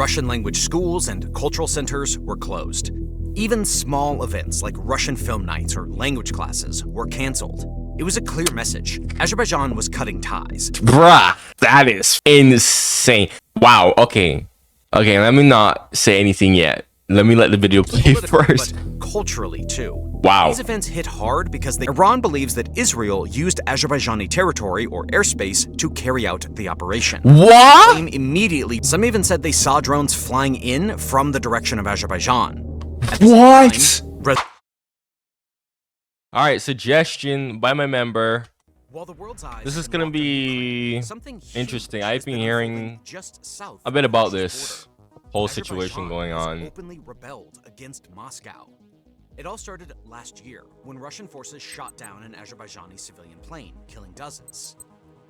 Russian language schools and cultural centers were closed. Even small events like Russian film nights or language classes were canceled. It was a clear message. Azerbaijan was cutting ties. Bruh, that is insane. Wow, okay. Okay, let me not say anything yet. Let me let the video play first. But culturally too. Wow. These events hit hard because Iran believes that Israel used Azerbaijani territory or airspace to carry out the operation. What? Immediately, some even said they saw drones flying in from the direction of Azerbaijan. What? Alright, suggestion by my member. This is gonna be interesting. I've been hearing a bit about this whole situation going on. Openly rebelled against Moscow. It all started last year when Russian forces shot down an Azerbaijani civilian plane, killing dozens.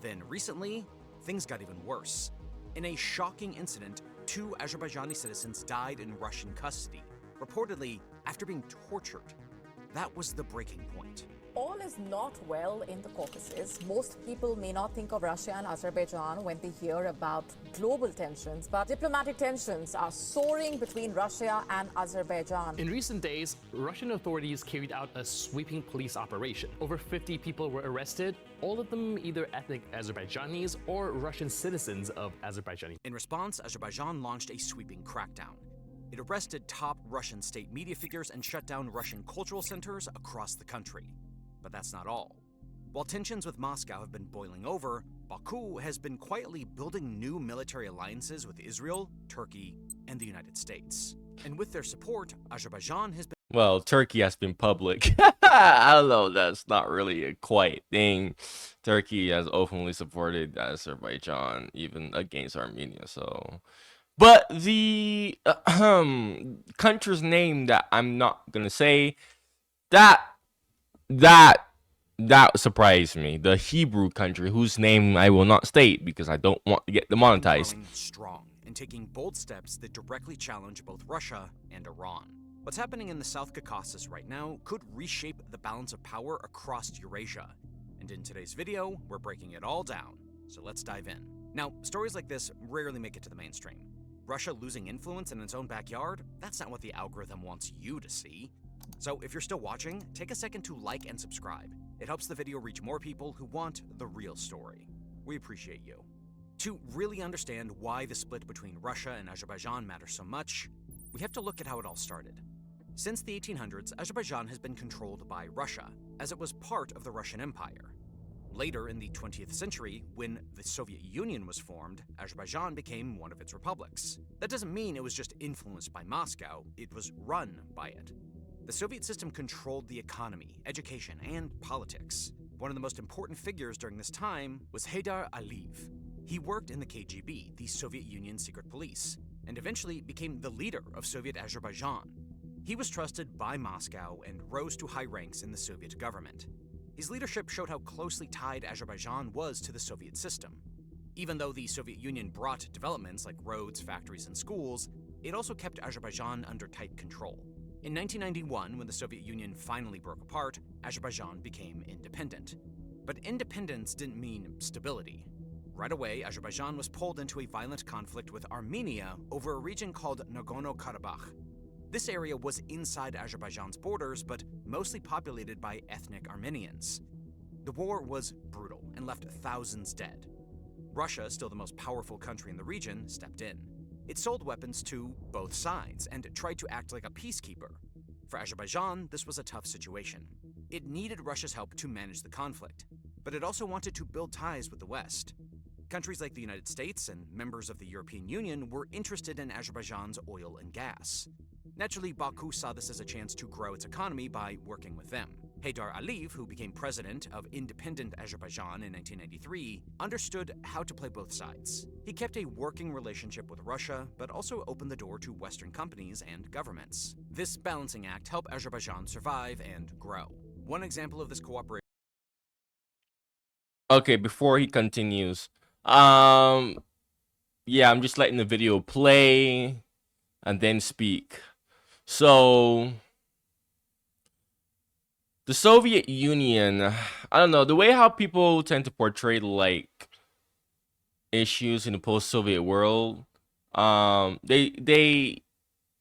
Then recently, things got even worse. In a shocking incident, 2 Azerbaijani citizens died in Russian custody, reportedly after being tortured. That was the breaking point. All is not well in the Caucasus. Most people may not think of Russia and Azerbaijan when they hear about global tensions, but diplomatic tensions are soaring between Russia and Azerbaijan. In recent days, Russian authorities carried out a sweeping police operation. Over 50 people were arrested, all of them either ethnic Azerbaijanis or Russian citizens of Azerbaijan. In response, Azerbaijan launched a sweeping crackdown. It arrested top Russian state media figures and shut down Russian cultural centers across the country. But that's not all. While tensions with Moscow have been boiling over, Baku has been quietly building new military alliances with Israel, Turkey, and the United States. And with their support, Azerbaijan has been... Well, Turkey has been public. I don't know, that's not really a quiet thing. Turkey has openly supported Azerbaijan, even against Armenia, so... But the country's name that I'm not gonna say, that surprised me. The Hebrew country, whose name I will not state because I don't want to get demonetized. Strong and taking bold steps that directly challenge both Russia and Iran. What's happening in the South Caucasus right now could reshape the balance of power across Eurasia. And in today's video, we're breaking it all down. So let's dive in. Now, stories like this rarely make it to the mainstream. Russia losing influence in its own backyard? That's not what the algorithm wants you to see. So if you're still watching, take a second to like and subscribe. It helps the video reach more people who want the real story. We appreciate you. To really understand why the split between Russia and Azerbaijan matters so much, we have to look at how it all started. Since the 1800s, Azerbaijan has been controlled by Russia, as it was part of the Russian Empire. Later in the 20th century, when the Soviet Union was formed, Azerbaijan became one of its republics. That doesn't mean it was just influenced by Moscow, it was run by it. The Soviet system controlled the economy, education, and politics. One of the most important figures during this time was Heydar Aliyev. He worked in the KGB, the Soviet Union secret police, and eventually became the leader of Soviet Azerbaijan. He was trusted by Moscow and rose to high ranks in the Soviet government. His leadership showed how closely tied Azerbaijan was to the Soviet system. Even though the Soviet Union brought developments like roads, factories, and schools, it also kept Azerbaijan under tight control. In 1991, when the Soviet Union finally broke apart, Azerbaijan became independent. But independence didn't mean stability. Right away, Azerbaijan was pulled into a violent conflict with Armenia over a region called Nagorno-Karabakh. This area was inside Azerbaijan's borders, but mostly populated by ethnic Armenians. The war was brutal and left thousands dead. Russia, still the most powerful country in the region, stepped in. It sold weapons to both sides and tried to act like a peacekeeper. For Azerbaijan, this was a tough situation. It needed Russia's help to manage the conflict, but it also wanted to build ties with the West. Countries like the United States and members of the European Union were interested in Azerbaijan's oil and gas. Naturally, Baku saw this as a chance to grow its economy by working with them. Heydar Aliyev, who became president of independent Azerbaijan in 1993, understood how to play both sides. He kept a working relationship with Russia, but also opened the door to Western companies and governments. This balancing act helped Azerbaijan survive and grow. One example of this cooperation... Okay, before he continues, yeah, I'm just letting the video play and then speak. So the Soviet Union, I don't know, the way how people tend to portray like issues in the post-Soviet world, They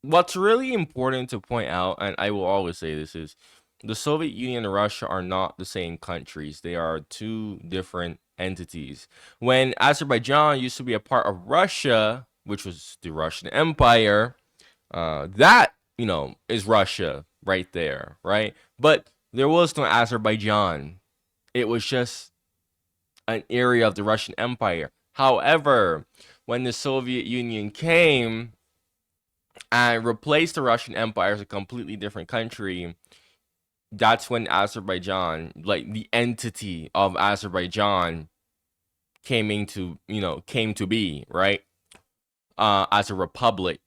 what's really important to point out, and I will always say this, is the Soviet Union and Russia are not the same countries. They are two different entities. When Azerbaijan used to be a part of Russia, which was the Russian Empire, that, is Russia right there, right? But there was no Azerbaijan. It was just an area of the Russian Empire. However, when the Soviet Union came and replaced the Russian Empire as a completely different country, that's when Azerbaijan, like the entity of Azerbaijan, came to be, right? As a republic,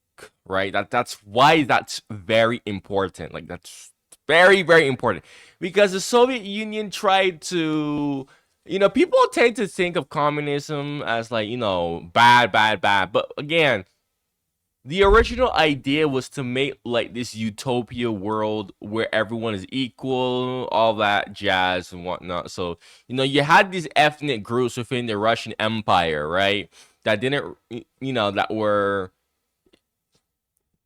right? That's why that's very important. Like, that's very, very important, because the Soviet Union tried to, people tend to think of communism as like, bad, bad, bad. But again, the original idea was to make like this utopia world where everyone is equal, all that jazz and whatnot. So, you had these ethnic groups within the Russian Empire, right? That didn't, that were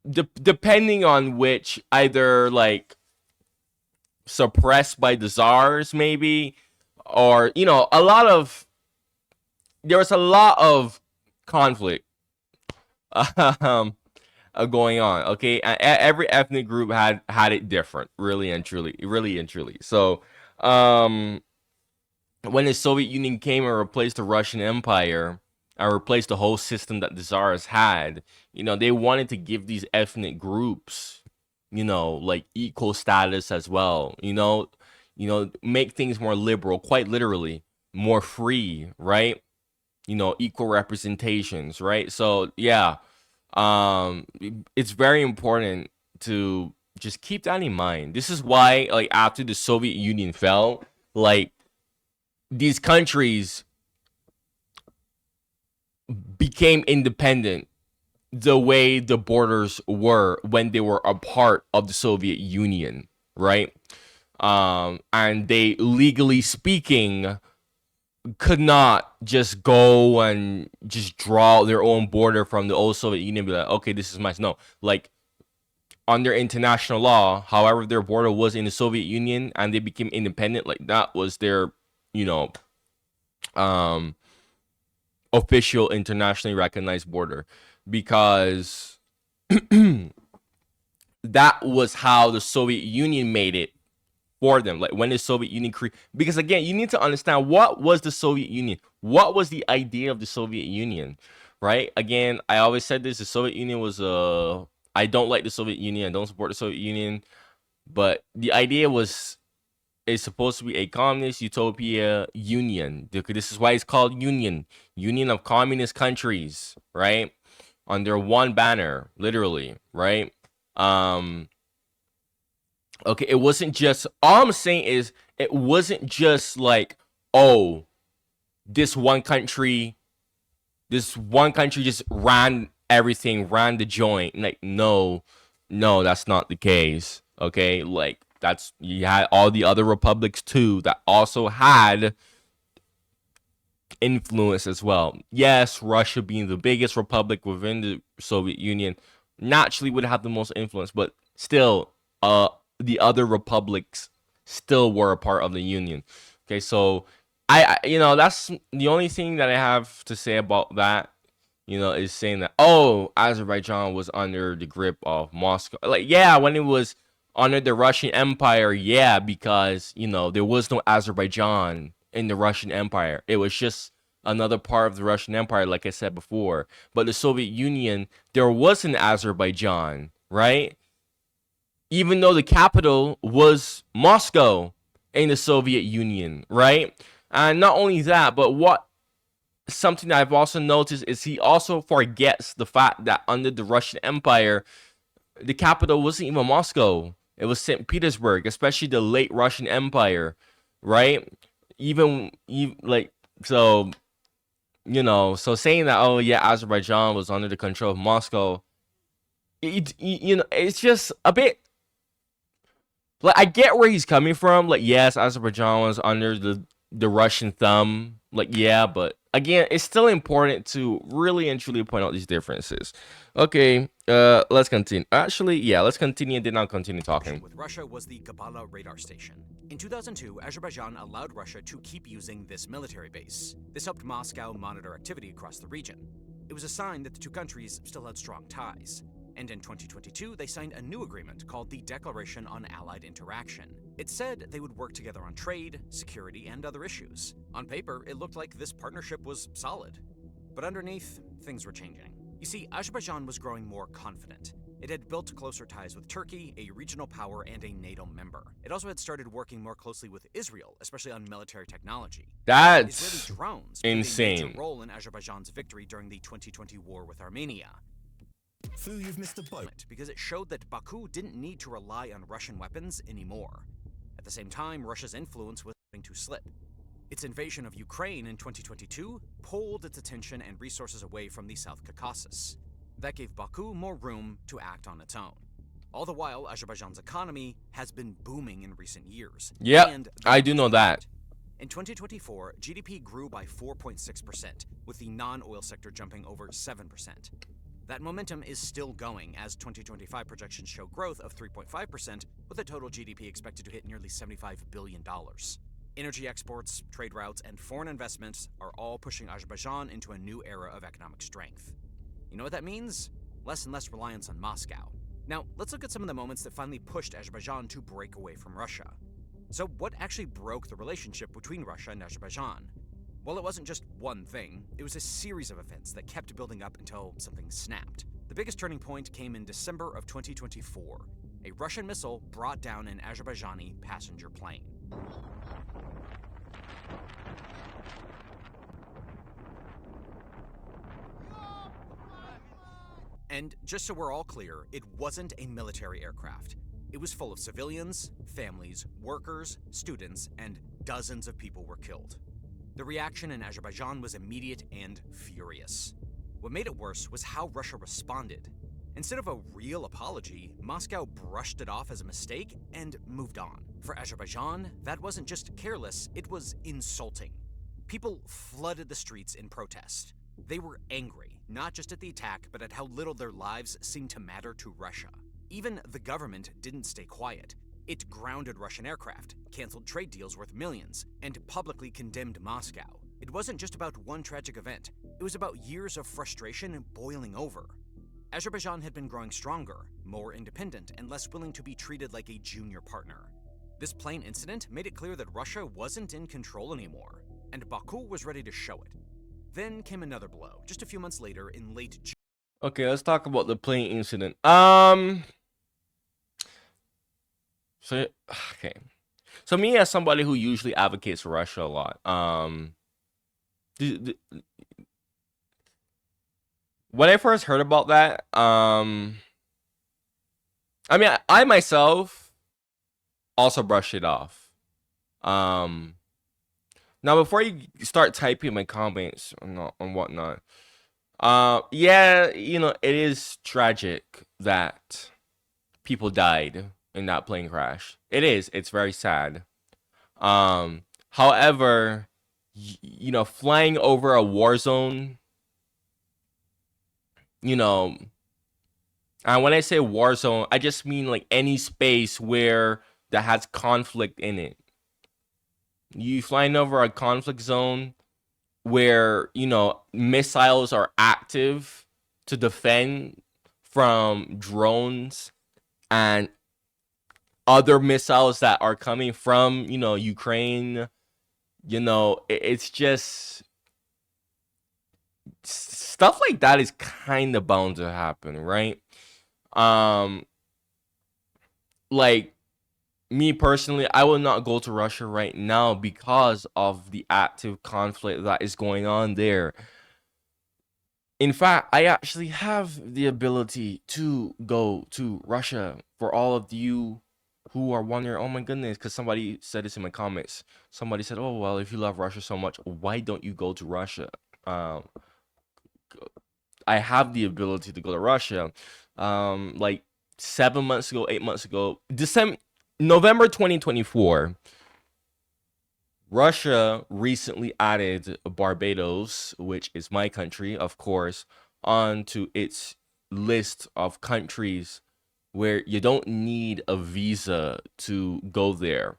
depending on which, either like suppressed by the czars, maybe, or, there was a lot of conflict. Going on. Okay, every ethnic group had it different, really and truly. So, when the Soviet Union came and replaced the Russian Empire and replaced the whole system that the czars had, they wanted to give these ethnic groups, like equal status as well. Make things more liberal, quite literally, more free, right? Equal representations, right? So yeah, it's very important to just keep that in mind. This is why, like, after the Soviet Union fell, like, these countries became independent the way the borders were when they were a part of the Soviet Union, right? And they, legally speaking, could not just go and just draw their own border from the old Soviet Union and be like, okay, this is mine. No, like, under international law, however their border was in the Soviet Union and they became independent, like, that was their, official internationally recognized border, because that was how the Soviet Union made it for them. Like, when the Soviet Union because again, you need to understand, what was the Soviet Union? What was the idea of the Soviet Union, right? Again, I always said this: the Soviet Union was I don't like the Soviet Union. I don't support the Soviet Union, but the idea was, it's supposed to be a communist utopia union. This is why it's called Union of Communist Countries, right? Under one banner, literally, right? Okay, it wasn't just, all I'm saying is, it wasn't just like, oh, this one country just ran everything, ran the joint. Like, no, that's not the case. Okay, like, you had all the other republics too that also had influence as well. Yes, Russia, being the biggest republic within the Soviet Union, naturally would have the most influence, but still, the other republics still were a part of the Union. Okay, so I that's the only thing that I have to say about that. Is saying that, oh, Azerbaijan was under the grip of Moscow. Like, yeah, when it was under the Russian Empire, yeah, because there was no Azerbaijan in the Russian Empire. It was just another part of the Russian Empire, like I said before. But the Soviet Union, there was an Azerbaijan, right? Even though the capital was Moscow in the Soviet Union, right? And not only that, but something that I've also noticed is he also forgets the fact that under the Russian Empire, the capital wasn't even Moscow. It was St. Petersburg, especially the late Russian Empire, right? Even like, so, so saying that, oh yeah, Azerbaijan was under the control of Moscow, it's just a bit, like, I get where he's coming from. Like, yes, Azerbaijan was under the Russian thumb. Like, yeah, but again, it's still important to really and truly point out these differences. Okay, let's continue. Actually, yeah, let's continue and then I'll continue talking. With Russia was the Gabala radar station. In 2002, Azerbaijan allowed Russia to keep using this military base. This helped Moscow monitor activity across the region. It was a sign that the two countries still had strong ties. And in 2022, they signed a new agreement called the Declaration on Allied Interaction. It said they would work together on trade, security, and other issues. On paper, it looked like this partnership was solid. But underneath, things were changing. You see, Azerbaijan was growing more confident. It had built closer ties with Turkey, a regional power and a NATO member. It also had started working more closely with Israel, especially on military technology. That's Israeli drones played a insane. major role in Azerbaijan's victory during the 2020 war with Armenia. You've missed a boat. Because it showed that Baku didn't need to rely on Russian weapons anymore. At the same time, Russia's influence was starting to slip. Its invasion of Ukraine in 2022 pulled its attention and resources away from the South Caucasus. That gave Baku more room to act on its own. All the while, Azerbaijan's economy has been booming in recent years. Yep, I do know that. In 2024, GDP grew by 4.6%, with the non-oil sector jumping over 7%. That momentum is still going, as 2025 projections show growth of 3.5%, with a total GDP expected to hit nearly $75 billion. Energy exports, trade routes, and foreign investments are all pushing Azerbaijan into a new era of economic strength. You know what that means? Less and less reliance on Moscow. Now, let's look at some of the moments that finally pushed Azerbaijan to break away from Russia. So what actually broke the relationship between Russia and Azerbaijan? Well, it wasn't just one thing. It was a series of events that kept building up until something snapped. The biggest turning point came in December of 2024. A Russian missile brought down an Azerbaijani passenger plane. And just so we're all clear, it wasn't a military aircraft. It was full of civilians, families, workers, students, and dozens of people were killed. The reaction in Azerbaijan was immediate and furious. What made it worse was how Russia responded. Instead of a real apology, Moscow brushed it off as a mistake and moved on. For Azerbaijan, that wasn't just careless, it was insulting. People flooded the streets in protest. They were angry, not just at the attack, but at how little their lives seemed to matter to Russia. Even the government didn't stay quiet. It grounded Russian aircraft, canceled trade deals worth millions, and publicly condemned Moscow. It wasn't just about one tragic event. It was about years of frustration boiling over. Azerbaijan had been growing stronger, more independent, and less willing to be treated like a junior partner. This plane incident made it clear that Russia wasn't in control anymore, and Baku was ready to show it. Then came another blow, just a few months later in late June. Okay, let's talk about the plane incident. So me as somebody who usually advocates for Russia a lot, when I first heard about that, I mean, I myself also brushed it off. Now before you start typing my comments on whatnot, yeah, you know, it is tragic that people died in that plane crash. It is. It's very sad. However, you know, flying over a war zone, you know, and when I say war zone, I just mean like any space where that has conflict in it. You flying over a conflict zone where, you know, missiles are active to defend from drones and other missiles that are coming from, you know, Ukraine. You know, it's just stuff like that is kind of bound to happen, right? Like me personally, I will not go to Russia right now because of the active conflict that is going on there. In fact, I actually have the ability to go to Russia. For all of you who are wondering, oh my goodness, because somebody said this in my comments. Somebody said, oh, well, if you love Russia so much, why don't you go to Russia? I have the ability to go to Russia. Like 7 months ago, 8 months ago, November 2024, Russia recently added Barbados, which is my country, of course, onto its list of countries where you don't need a visa to go there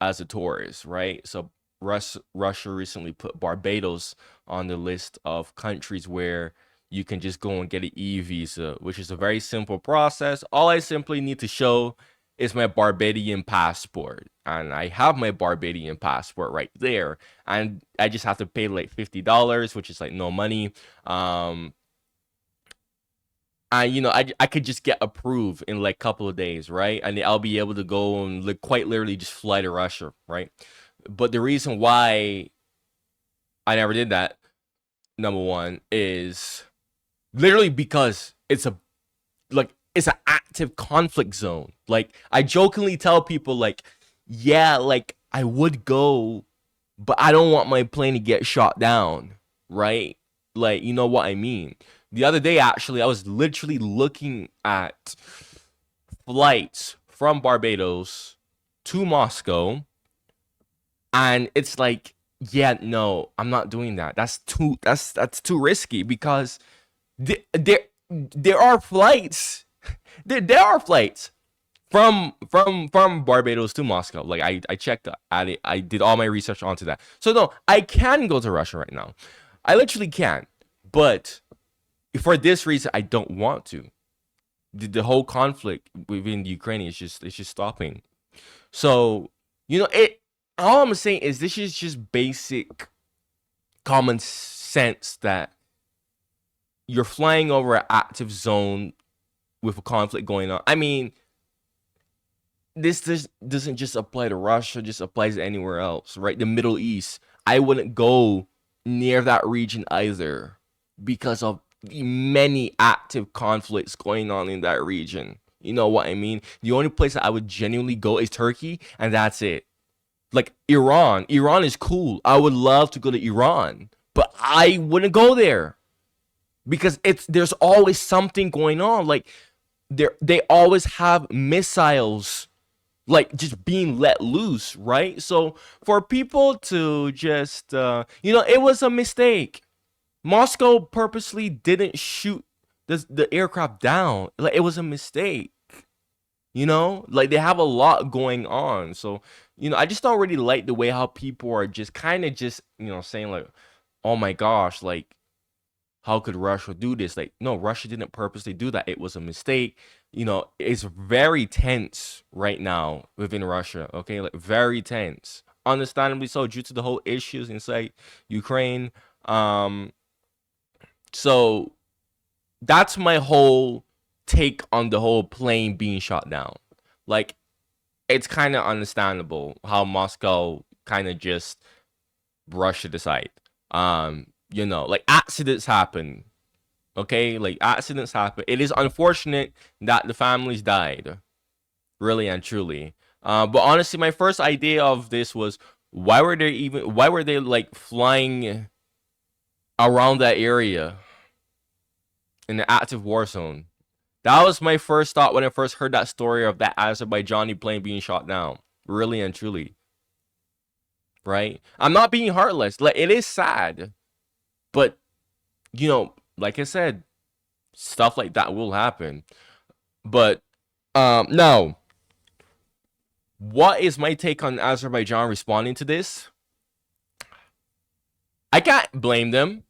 as a tourist, right? So Russia recently put Barbados on the list of countries where you can just go and get an e-visa, which is a very simple process. All I simply need to show is my Barbadian passport, and I have my Barbadian passport right there, and I just have to pay like $50, which is like no money. I could just get approved in like a couple of days, right? And I'll be able to go and like quite literally just fly to Russia, right? But the reason why I never did that, number one, is literally because it's an active conflict zone. Like I jokingly tell people like, yeah, like I would go, but I don't want my plane to get shot down, right? Like, you know what I mean? The other day, actually, I was literally looking at flights from Barbados to Moscow, and it's like, yeah, no, I'm not doing that. That's too risky because there are flights. There are flights from Barbados to Moscow. Like I checked at it. I did all my research onto that. So no, I can go to Russia right now. I literally can. But for this reason, I don't want to. The whole conflict within Ukraine is just stopping. So, all I'm saying is this is just basic common sense that you're flying over an active zone with a conflict going on. I mean, this doesn't just apply to Russia, it just applies to anywhere else, right? The Middle East. I wouldn't go near that region either because of the many active conflicts going on in that region. You know what I mean? The only place that I would genuinely go is Turkey, and that's it. Like Iran. Iran is cool. I would love to go to Iran, but I wouldn't go there because there's always something going on. Like they always have missiles like just being let loose, right? So for people to just it was a mistake. Moscow purposely didn't shoot the aircraft down. Like it was a mistake. Like they have a lot going on. So, I just don't really like the way how people are just kind of just, saying like, oh my gosh, like how could Russia do this? Like, no, Russia didn't purposely do that. It was a mistake. It's very tense right now within Russia. Okay, like very tense. Understandably so, due to the whole issues inside Ukraine. So that's my whole take on the whole plane being shot down. Like, it's kind of understandable how Moscow kind of just brushed it aside. Like accidents happen. Okay, like accidents happen. It is unfortunate that the families died, really and truly. But honestly, my first idea of this was why were they like flying around that area in an active war zone? That was my first thought when I first heard that story of that Azerbaijani plane being shot down. Really and truly. Right? I'm not being heartless. Like, it is sad. But, like I said, stuff like that will happen. But, now, what is my take on Azerbaijan responding to this? I can't blame them.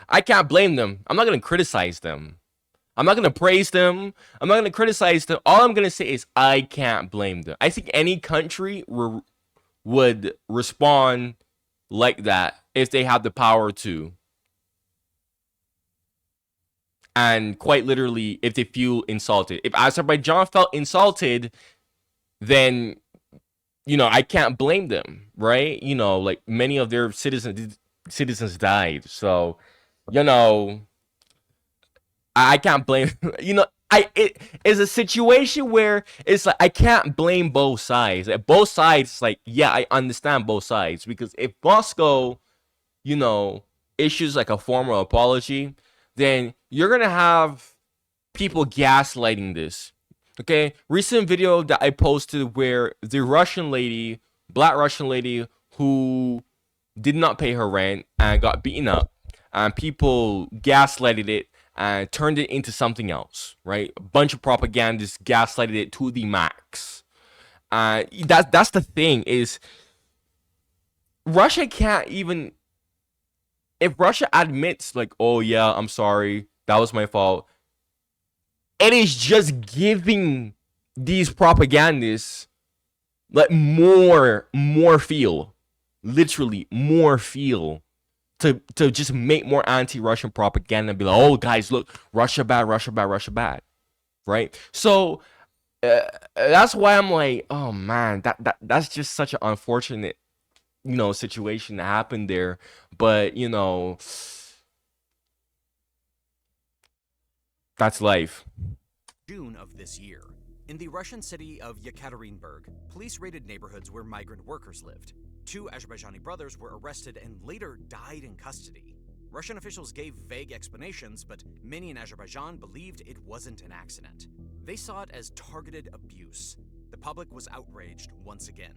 I'm not going to criticize them. I'm not going to praise them. I'm not going to criticize them. All I'm going to say is I can't blame them. I think any country would respond like that if they had the power to. And quite literally, if they feel insulted. If Azerbaijan felt insulted, then, I can't blame them, right? Like many of their citizens died. So, I can't blame, it is a situation where it's like I can't blame both sides. Like, both sides, like, yeah, I understand both sides because if Moscow, issues like a formal apology, then you're gonna have people gaslighting this. Okay, recent video that I posted where the Russian lady black Russian lady who did not pay her rent and got beaten up, and people gaslighted it and turned it into something else, right? A bunch of propagandists gaslighted it to the max. That's the thing, is Russia can't even, if Russia admits like, oh yeah, I'm sorry, that was my fault, it is just giving these propagandists like more fuel, literally more fuel to just make more anti-Russian propaganda and be like, oh guys, look, Russia bad, Russia bad, Russia bad, right? So that's why I'm like, oh man, that's just such an unfortunate, situation that happened there. But that's life. June of this year, in the Russian city of Yekaterinburg, police raided neighborhoods where migrant workers lived. 2 Azerbaijani brothers were arrested and later died in custody. Russian officials gave vague explanations, but many in Azerbaijan believed it wasn't an accident. They saw it as targeted abuse. The public was outraged once again.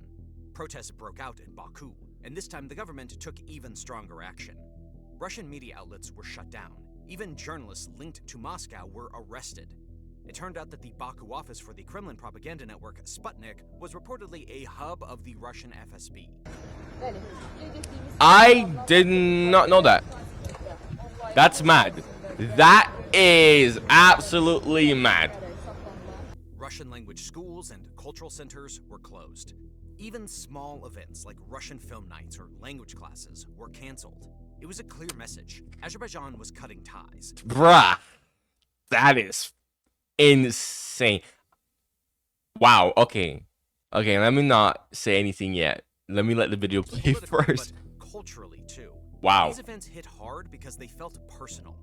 Protests broke out in Baku, and this time the government took even stronger action. Russian media outlets were shut down. Even journalists linked to Moscow were arrested. It turned out that the Baku office for the Kremlin propaganda network Sputnik was reportedly a hub of the Russian FSB. I did not know that. That's mad. That is absolutely mad. Russian language schools and cultural centers were closed. Even small events like Russian film nights or language classes were canceled. It was a clear message. Azerbaijan was cutting ties. Bruh. That is insane. Wow, okay. Okay, let me not say anything yet. Let me let the video play first. But culturally too. Wow. These events hit hard because they felt personal.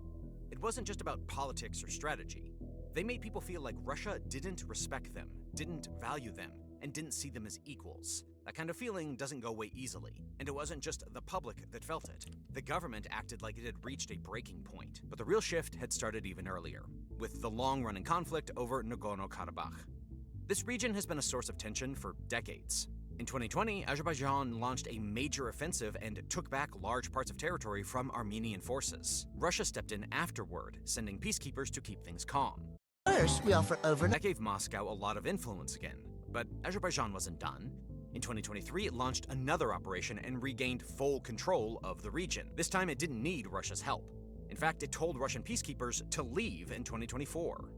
It wasn't just about politics or strategy. They made people feel like Russia didn't respect them, didn't value them, and didn't see them as equals. That kind of feeling doesn't go away easily, and it wasn't just the public that felt it. The government acted like it had reached a breaking point, but the real shift had started even earlier, with the long-running conflict over Nagorno-Karabakh. This region has been a source of tension for decades. In 2020, Azerbaijan launched a major offensive and took back large parts of territory from Armenian forces. Russia stepped in afterward, sending peacekeepers to keep things calm. First, we offer That gave Moscow a lot of influence again, but Azerbaijan wasn't done. In 2023, it launched another operation and regained full control of the region. This time, it didn't need Russia's help. In fact, it told Russian peacekeepers to leave in 2024.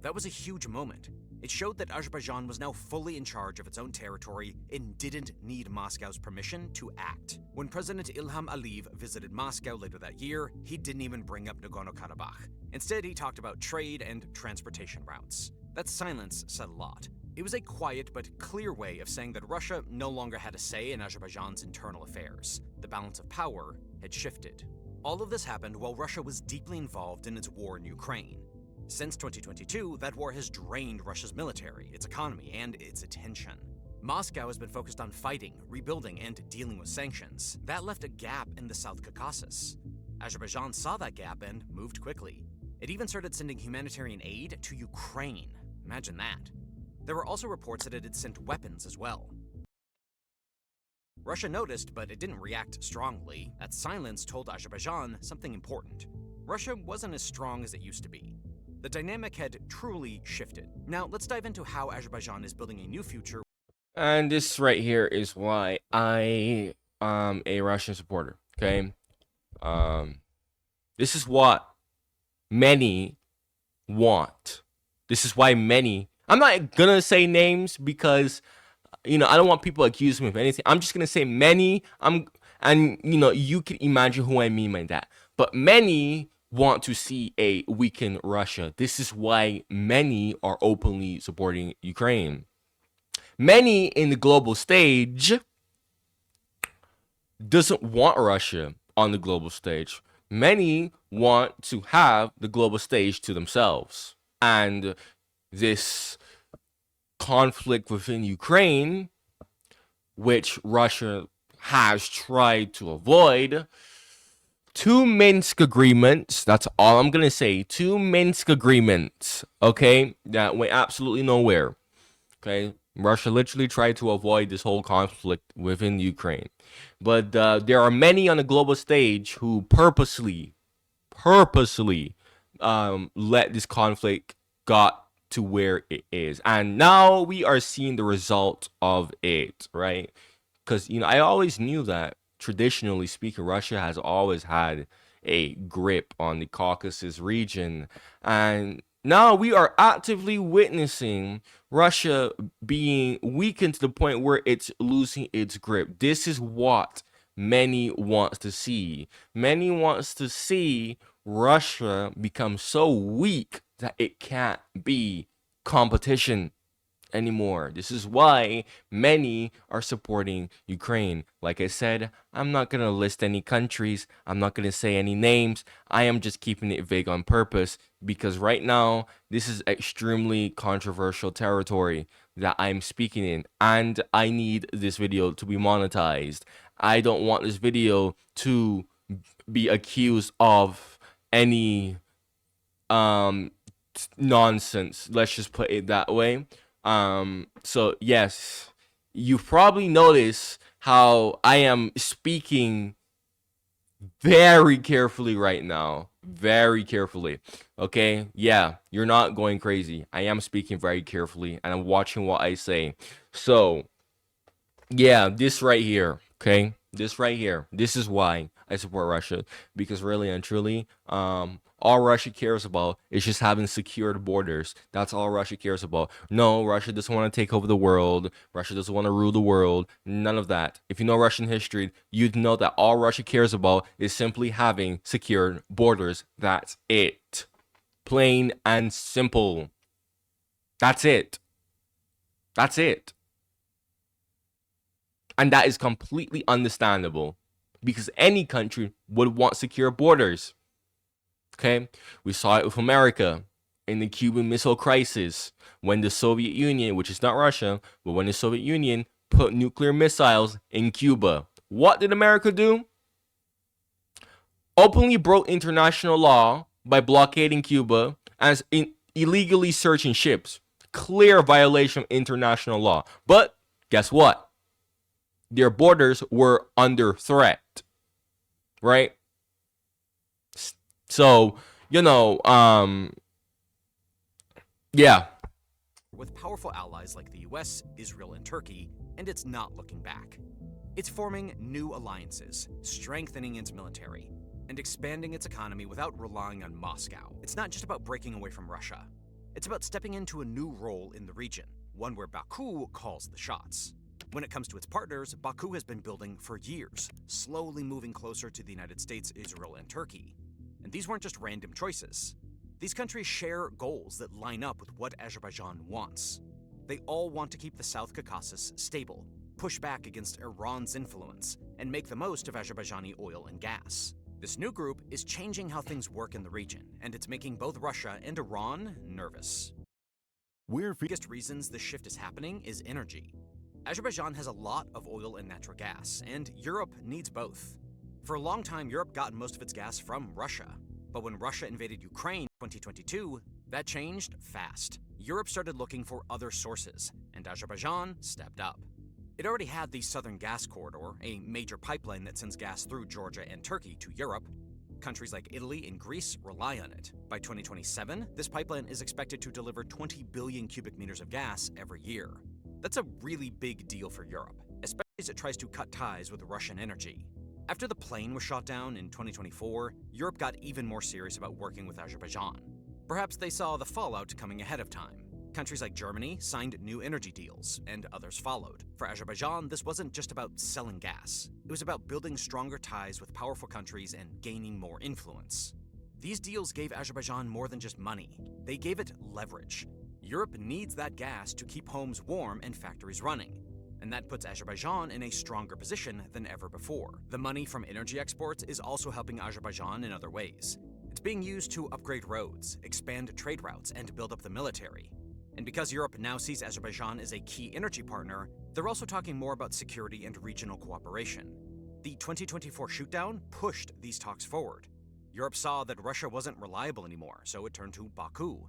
That was a huge moment. It showed that Azerbaijan was now fully in charge of its own territory and didn't need Moscow's permission to act. When President Ilham Aliyev visited Moscow later that year, he didn't even bring up Nagorno-Karabakh. Instead, he talked about trade and transportation routes. That silence said a lot. It was a quiet but clear way of saying that Russia no longer had a say in Azerbaijan's internal affairs. The balance of power had shifted. All of this happened while Russia was deeply involved in its war in Ukraine. Since 2022, that war has drained Russia's military, its economy, and its attention. Moscow has been focused on fighting, rebuilding, and dealing with sanctions. That left a gap in the South Caucasus. Azerbaijan saw that gap and moved quickly. It even started sending humanitarian aid to Ukraine. Imagine that. There were also reports that it had sent weapons as well. Russia noticed, but it didn't react strongly. That silence told Azerbaijan something important. Russia wasn't as strong as it used to be. The dynamic had truly shifted. Now, let's dive into how Azerbaijan is building a new future. And this right here is why I am a Russian supporter, okay? This is what many want. This is why many... I'm not gonna say names because, I don't want people to accuse me of anything. I'm just gonna say many. You can imagine who I mean by that. But many want to see a weakened Russia. This is why many are openly supporting Ukraine. Many in the global stage doesn't want Russia on the global stage. Many want to have the global stage to themselves. And this conflict within Ukraine, which Russia has tried to avoid, 2 Minsk agreements, that's all I'm going to say, 2 Minsk agreements, okay, that went absolutely nowhere, okay? Russia literally tried to avoid this whole conflict within Ukraine. But there are many on the global stage who purposely let this conflict got to where it is. And now we are seeing the result of it, right? Because, I always knew that, traditionally speaking, Russia has always had a grip on the Caucasus region. And now we are actively witnessing Russia being weakened to the point where it's losing its grip. This is what many wants to see. Many wants to see Russia become so weak that it can't be competition anymore. This is why many are supporting Ukraine. Like I said, I'm not going to list any countries. I'm not going to say any names. I am just keeping it vague on purpose because right now, this is extremely controversial territory that I'm speaking in, and I need this video to be monetized. I don't want this video to be accused of any nonsense. Let's just put it that way. So yes, you've probably noticed how I am speaking very carefully right now. Very carefully. Okay? Yeah, you're not going crazy. I am speaking very carefully and I'm watching what I say. So, yeah, this right here, okay? This right here. This is why I support Russia, because really and truly, all Russia cares about is just having secured borders. That's all Russia cares about. No, Russia doesn't want to take over the world. Russia doesn't want to rule the world. None of that. If you know Russian history, you'd know that all Russia cares about is simply having secured borders. That's it. Plain and simple. That's it. That's it. And that is completely understandable because any country would want secure borders. Okay, we saw it with America in the Cuban Missile Crisis when the Soviet Union, which is not Russia, but when the Soviet Union put nuclear missiles in Cuba. What did America do? Openly broke international law by blockading Cuba and illegally searching ships. Clear violation of international law. But guess what? Their borders were under threat, right? So, yeah. With powerful allies like the US, Israel, and Turkey, and it's not looking back. It's forming new alliances, strengthening its military, and expanding its economy without relying on Moscow. It's not just about breaking away from Russia. It's about stepping into a new role in the region, one where Baku calls the shots. When it comes to its partners, Baku has been building for years, slowly moving closer to the United States, Israel, and Turkey. And these weren't just random choices. These countries share goals that line up with what Azerbaijan wants. They all want to keep the South Caucasus stable, push back against Iran's influence, and make the most of Azerbaijani oil and gas. This new group is changing how things work in the region, and it's making both Russia and Iran nervous. One of the biggest reasons this shift is happening is energy. Azerbaijan has a lot of oil and natural gas, and Europe needs both. For a long time, Europe got most of its gas from Russia. But when Russia invaded Ukraine in 2022, that changed fast. Europe started looking for other sources, and Azerbaijan stepped up. It already had the Southern Gas Corridor, a major pipeline that sends gas through Georgia and Turkey to Europe. Countries like Italy and Greece rely on it. By 2027, this pipeline is expected to deliver 20 billion cubic meters of gas every year. That's a really big deal for Europe, especially as it tries to cut ties with Russian energy. After the plane was shot down in 2024, Europe got even more serious about working with Azerbaijan. Perhaps they saw the fallout coming ahead of time. Countries like Germany signed new energy deals, and others followed. For Azerbaijan, this wasn't just about selling gas. It was about building stronger ties with powerful countries and gaining more influence. These deals gave Azerbaijan more than just money. They gave it leverage. Europe needs that gas to keep homes warm and factories running. And that puts Azerbaijan in a stronger position than ever before. The money from energy exports is also helping Azerbaijan in other ways. It's being used to upgrade roads, expand trade routes, and build up the military. And because Europe now sees Azerbaijan as a key energy partner, they're also talking more about security and regional cooperation. The 2024 shootdown pushed these talks forward. Europe saw that Russia wasn't reliable anymore, so it turned to Baku.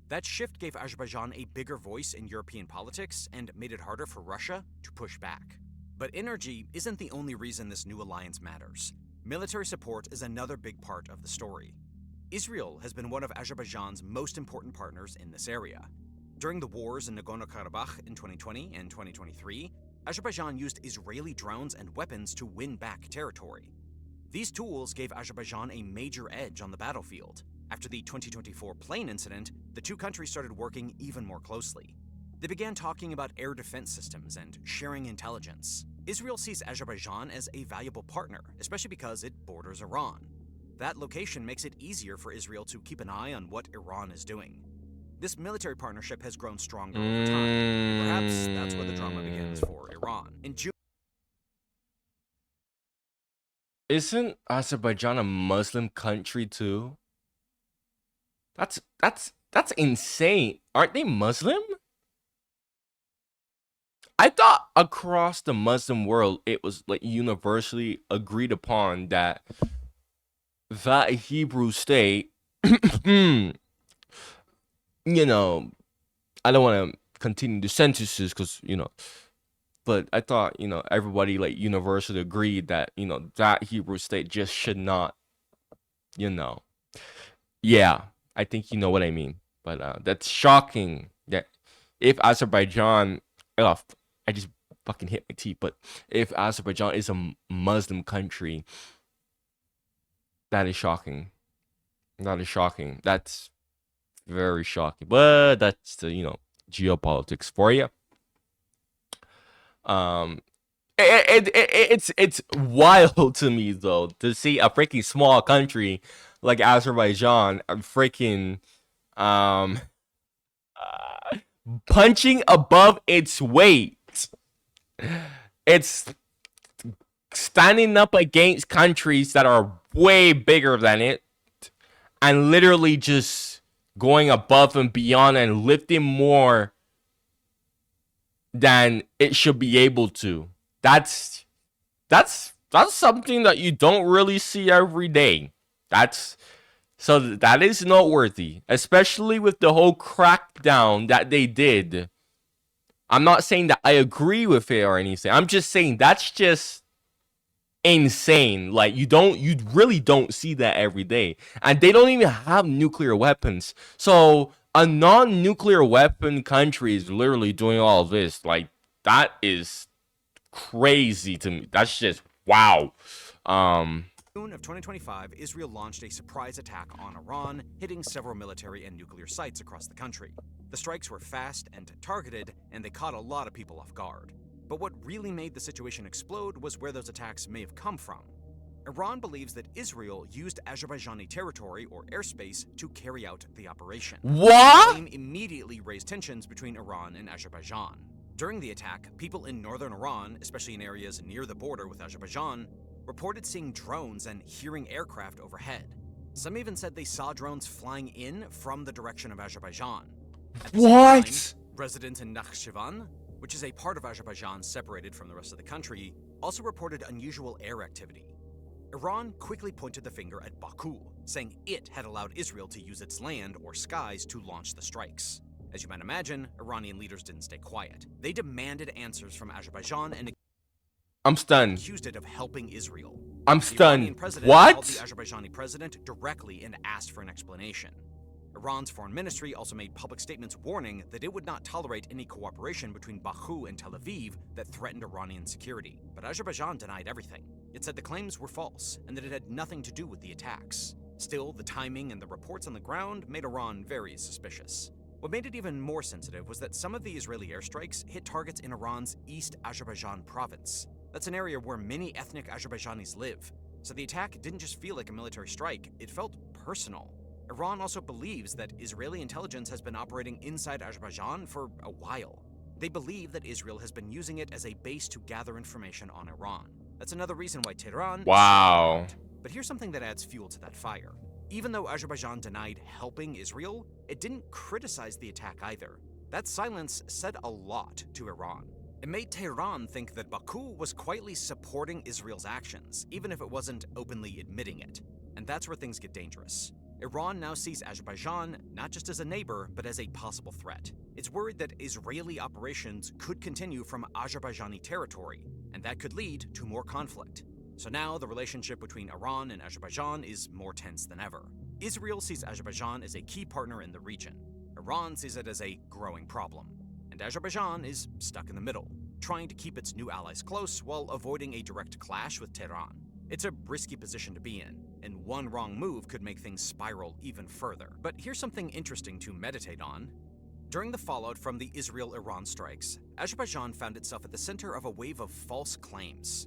That shift gave Azerbaijan a bigger voice in European politics and made it harder for Russia to push back. But energy isn't the only reason this new alliance matters. Military support is another big part of the story. Israel has been one of Azerbaijan's most important partners in this area. During the wars in Nagorno-Karabakh in 2020 and 2023, Azerbaijan used Israeli drones and weapons to win back territory. These tools gave Azerbaijan a major edge on the battlefield. After the 2024 plane incident, the two countries started working even more closely. They began talking about air defense systems and sharing intelligence. Israel sees Azerbaijan as a valuable partner, especially because it borders Iran. That location makes it easier for Israel to keep an eye on what Iran is doing. This military partnership has grown stronger over time, and perhaps that's where the drama begins for Iran. In June, Isn't Azerbaijan a Muslim country too? That's insane. Aren't they Muslim? I thought across the Muslim world it was like universally agreed upon that Hebrew state, you know, I don't want to continue the sentences because, but I thought, everybody like universally agreed that, that Hebrew state just should not, yeah, I think you know what I mean. But that's shocking that if Azerbaijan, oh, I just fucking hit my teeth, but if Azerbaijan is a Muslim country, that is shocking. That is shocking. That's very shocking. But that's the, geopolitics for you. It's wild to me though to see a freaking small country like Azerbaijan freaking punching above its weight. It's standing up against countries that are way bigger than it and literally just going above and beyond and lifting more than it should be able to. That's something that you don't really see every day. That is noteworthy, especially with the whole crackdown that they did. I'm not saying that I agree with it or anything. I'm just saying that's just insane. Like you really don't see that every day. And they don't even have nuclear weapons. So a non-nuclear weapon country is literally doing all of this. Like that is crazy to me. That's just wow. June of 2025, Israel launched a surprise attack on Iran, hitting several military and nuclear sites across the country. The strikes were fast and targeted, and they caught a lot of people off guard. But what really made the situation explode was where those attacks may have come from. Iran believes that Israel used Azerbaijani territory or airspace to carry out the operation. What? The claim immediately raised tensions between Iran and Azerbaijan. During the attack, people in northern Iran, especially in areas near the border with Azerbaijan, reported seeing drones and hearing aircraft overhead. Some even said they saw drones flying in from the direction of Azerbaijan. At the same time, residents in Nakhchivan, which is a part of Azerbaijan separated from the rest of the country, also reported unusual air activity. Iran quickly pointed the finger at Baku, saying it had allowed Israel to use its land or skies to launch the strikes. As you might imagine, Iranian leaders didn't stay quiet. They demanded answers from Azerbaijan and I'm stunned. accused it of helping Israel. I'm The Iranian stunned. president What? called the Azerbaijani president directly and asked for an explanation. Iran's foreign ministry also made public statements warning that it would not tolerate any cooperation between Baku and Tel Aviv that threatened Iranian security. But Azerbaijan denied everything. It said the claims were false and that it had nothing to do with the attacks. Still, the timing and the reports on the ground made Iran very suspicious. What made it even more sensitive was that some of the Israeli airstrikes hit targets in Iran's East Azerbaijan province. That's an area where many ethnic Azerbaijanis live. So the attack didn't just feel like a military strike, it felt personal. Iran also believes that Israeli intelligence has been operating inside Azerbaijan for a while. They believe that Israel has been using it as a base to gather information on Iran. That's another reason why Tehran is so Wow. alarmed. But here's something that adds fuel to that fire. Even though Azerbaijan denied helping Israel, it didn't criticize the attack either. That silence said a lot to Iran. It made Tehran think that Baku was quietly supporting Israel's actions, even if it wasn't openly admitting it. And that's where things get dangerous. Iran now sees Azerbaijan not just as a neighbor, but as a possible threat. It's worried that Israeli operations could continue from Azerbaijani territory, and that could lead to more conflict. So now the relationship between Iran and Azerbaijan is more tense than ever. Israel sees Azerbaijan as a key partner in the region. Iran sees it as a growing problem. And Azerbaijan is stuck in the middle, trying to keep its new allies close while avoiding a direct clash with Tehran. It's a risky position to be in, and one wrong move could make things spiral even further. But here's something interesting to meditate on. During the fallout from the Israel-Iran strikes, Azerbaijan found itself at the center of a wave of false claims.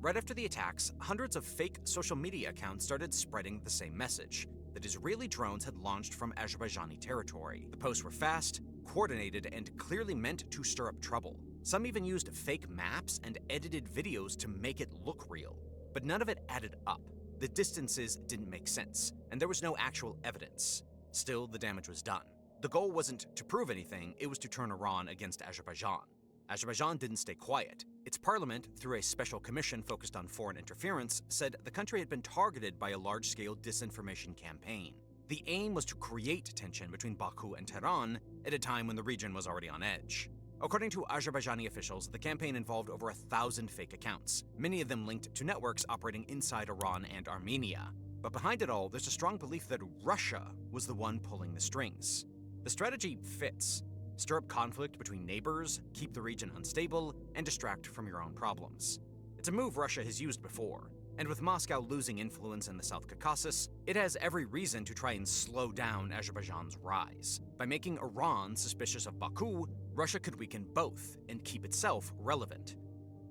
Right after the attacks, hundreds of fake social media accounts started spreading the same message, that Israeli drones had launched from Azerbaijani territory. The posts were fast, coordinated, and clearly meant to stir up trouble. Some even used fake maps and edited videos to make it look real. But none of it added up. The distances didn't make sense, and there was no actual evidence. Still, the damage was done. The goal wasn't to prove anything, it was to turn Iran against Azerbaijan. Azerbaijan didn't stay quiet. Its parliament, through a special commission focused on foreign interference, said the country had been targeted by a large-scale disinformation campaign. The aim was to create tension between Baku and Tehran at a time when the region was already on edge. According to Azerbaijani officials, the campaign involved over 1,000 fake accounts, many of them linked to networks operating inside Iran and Armenia. But behind it all, there's a strong belief that Russia was the one pulling the strings. The strategy fits. Stir up conflict between neighbors, keep the region unstable, and distract from your own problems. It's a move Russia has used before, and with Moscow losing influence in the South Caucasus, it has every reason to try and slow down Azerbaijan's rise. By making Iran suspicious of Baku, Russia could weaken both and keep itself relevant.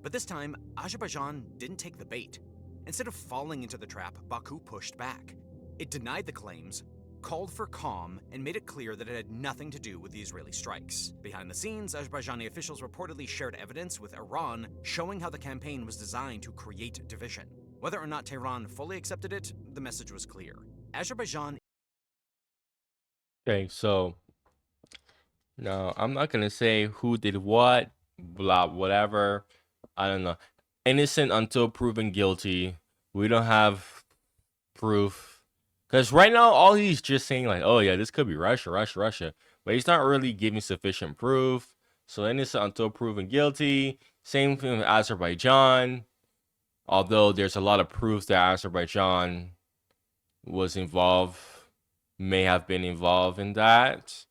But this time, Azerbaijan didn't take the bait. Instead of falling into the trap, Baku pushed back. It denied the claims, called for calm, and made it clear that it had nothing to do with the Israeli strikes. Behind the scenes, Azerbaijani officials reportedly shared evidence with Iran showing how the campaign was designed to create division. Whether or not Tehran fully accepted it, the message was clear. Azerbaijan. Okay, so no, I'm not gonna say who did what, blah, whatever. I don't know. Innocent until proven guilty. We don't have proof. Because right now, all he's just saying, like, oh yeah, this could be Russia. But he's not really giving sufficient proof. So innocent until proven guilty. Same thing with Azerbaijan. Although there's a lot of proof that Azerbaijan was involved, may have been involved in that.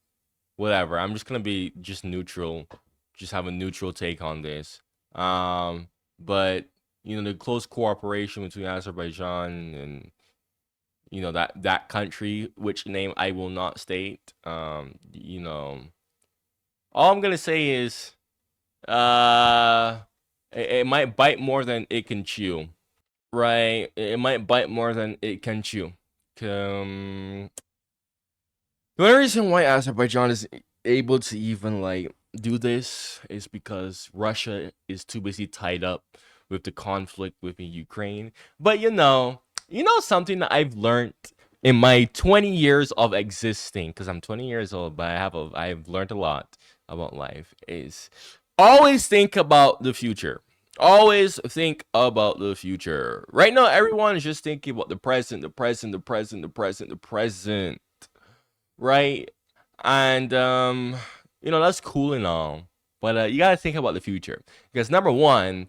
Whatever. I'm just going to be just neutral. Just have a neutral take on this. But, you know, the close cooperation between Azerbaijan and that country, which name I will not state. You know, all I'm gonna say is, it might bite more than it can chew, right? It might bite more than it can chew. The only reason why Azerbaijan is able to even like do this is because Russia is too busy tied up with the conflict within Ukraine. But you know something that I've learned in my 20 years of existing, because I'm 20 years old, but I've learned a lot about life, is always think about the future. Always think about the future. Right now, everyone is just thinking about the present, right? And that's cool and all, but you gotta think about the future, because number one,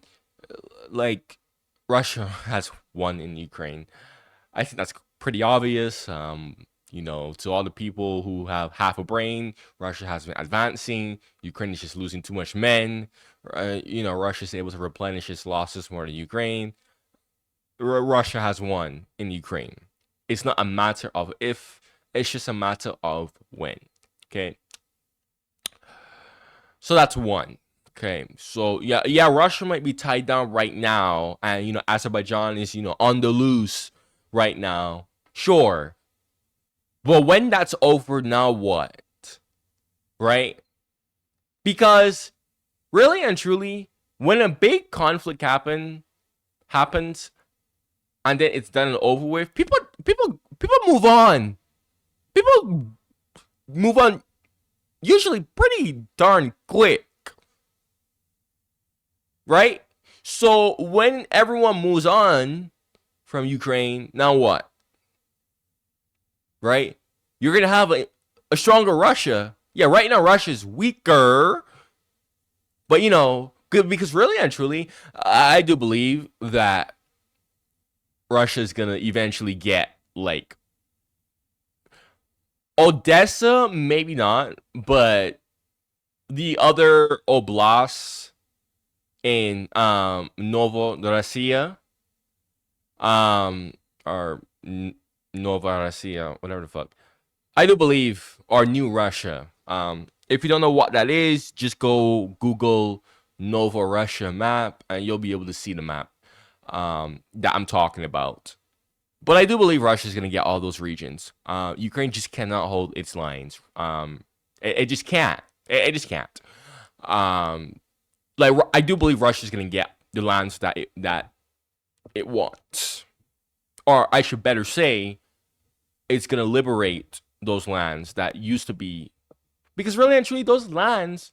like, Russia has won in Ukraine. I think that's pretty obvious. To all the people who have half a brain, Russia has been advancing. Ukraine is just losing too much men. Russia is able to replenish its losses more than Ukraine. Russia has won in Ukraine. It's not a matter of if, it's just a matter of when. Okay. So that's one. Okay, so yeah, Russia might be tied down right now, and Azerbaijan is on the loose right now. Sure, but when that's over, now what? Right? Because really and truly, when a big conflict happens, and then it's done and over with, people move on. People move on usually pretty darn quick. Right? So when everyone moves on from Ukraine, now what? right? You're gonna have a stronger Russia. Yeah, right now Russia's weaker, but you know, good, because really and truly, I do believe that Russia's gonna eventually get like Odessa, maybe not, but the other oblasts in Novorossiya, or Novorossiya, whatever the fuck. I do believe our new Russia. If you don't know what that is, just go Google Russia map and you'll be able to see the map that I'm talking about. But I do believe Russia is going to get all those regions. Ukraine just cannot hold its lines. It just can't. It just can't. Like, I do believe Russia is going to get the lands that it wants, or I should better say, it's going to liberate those lands that used to be, because really and truly, those lands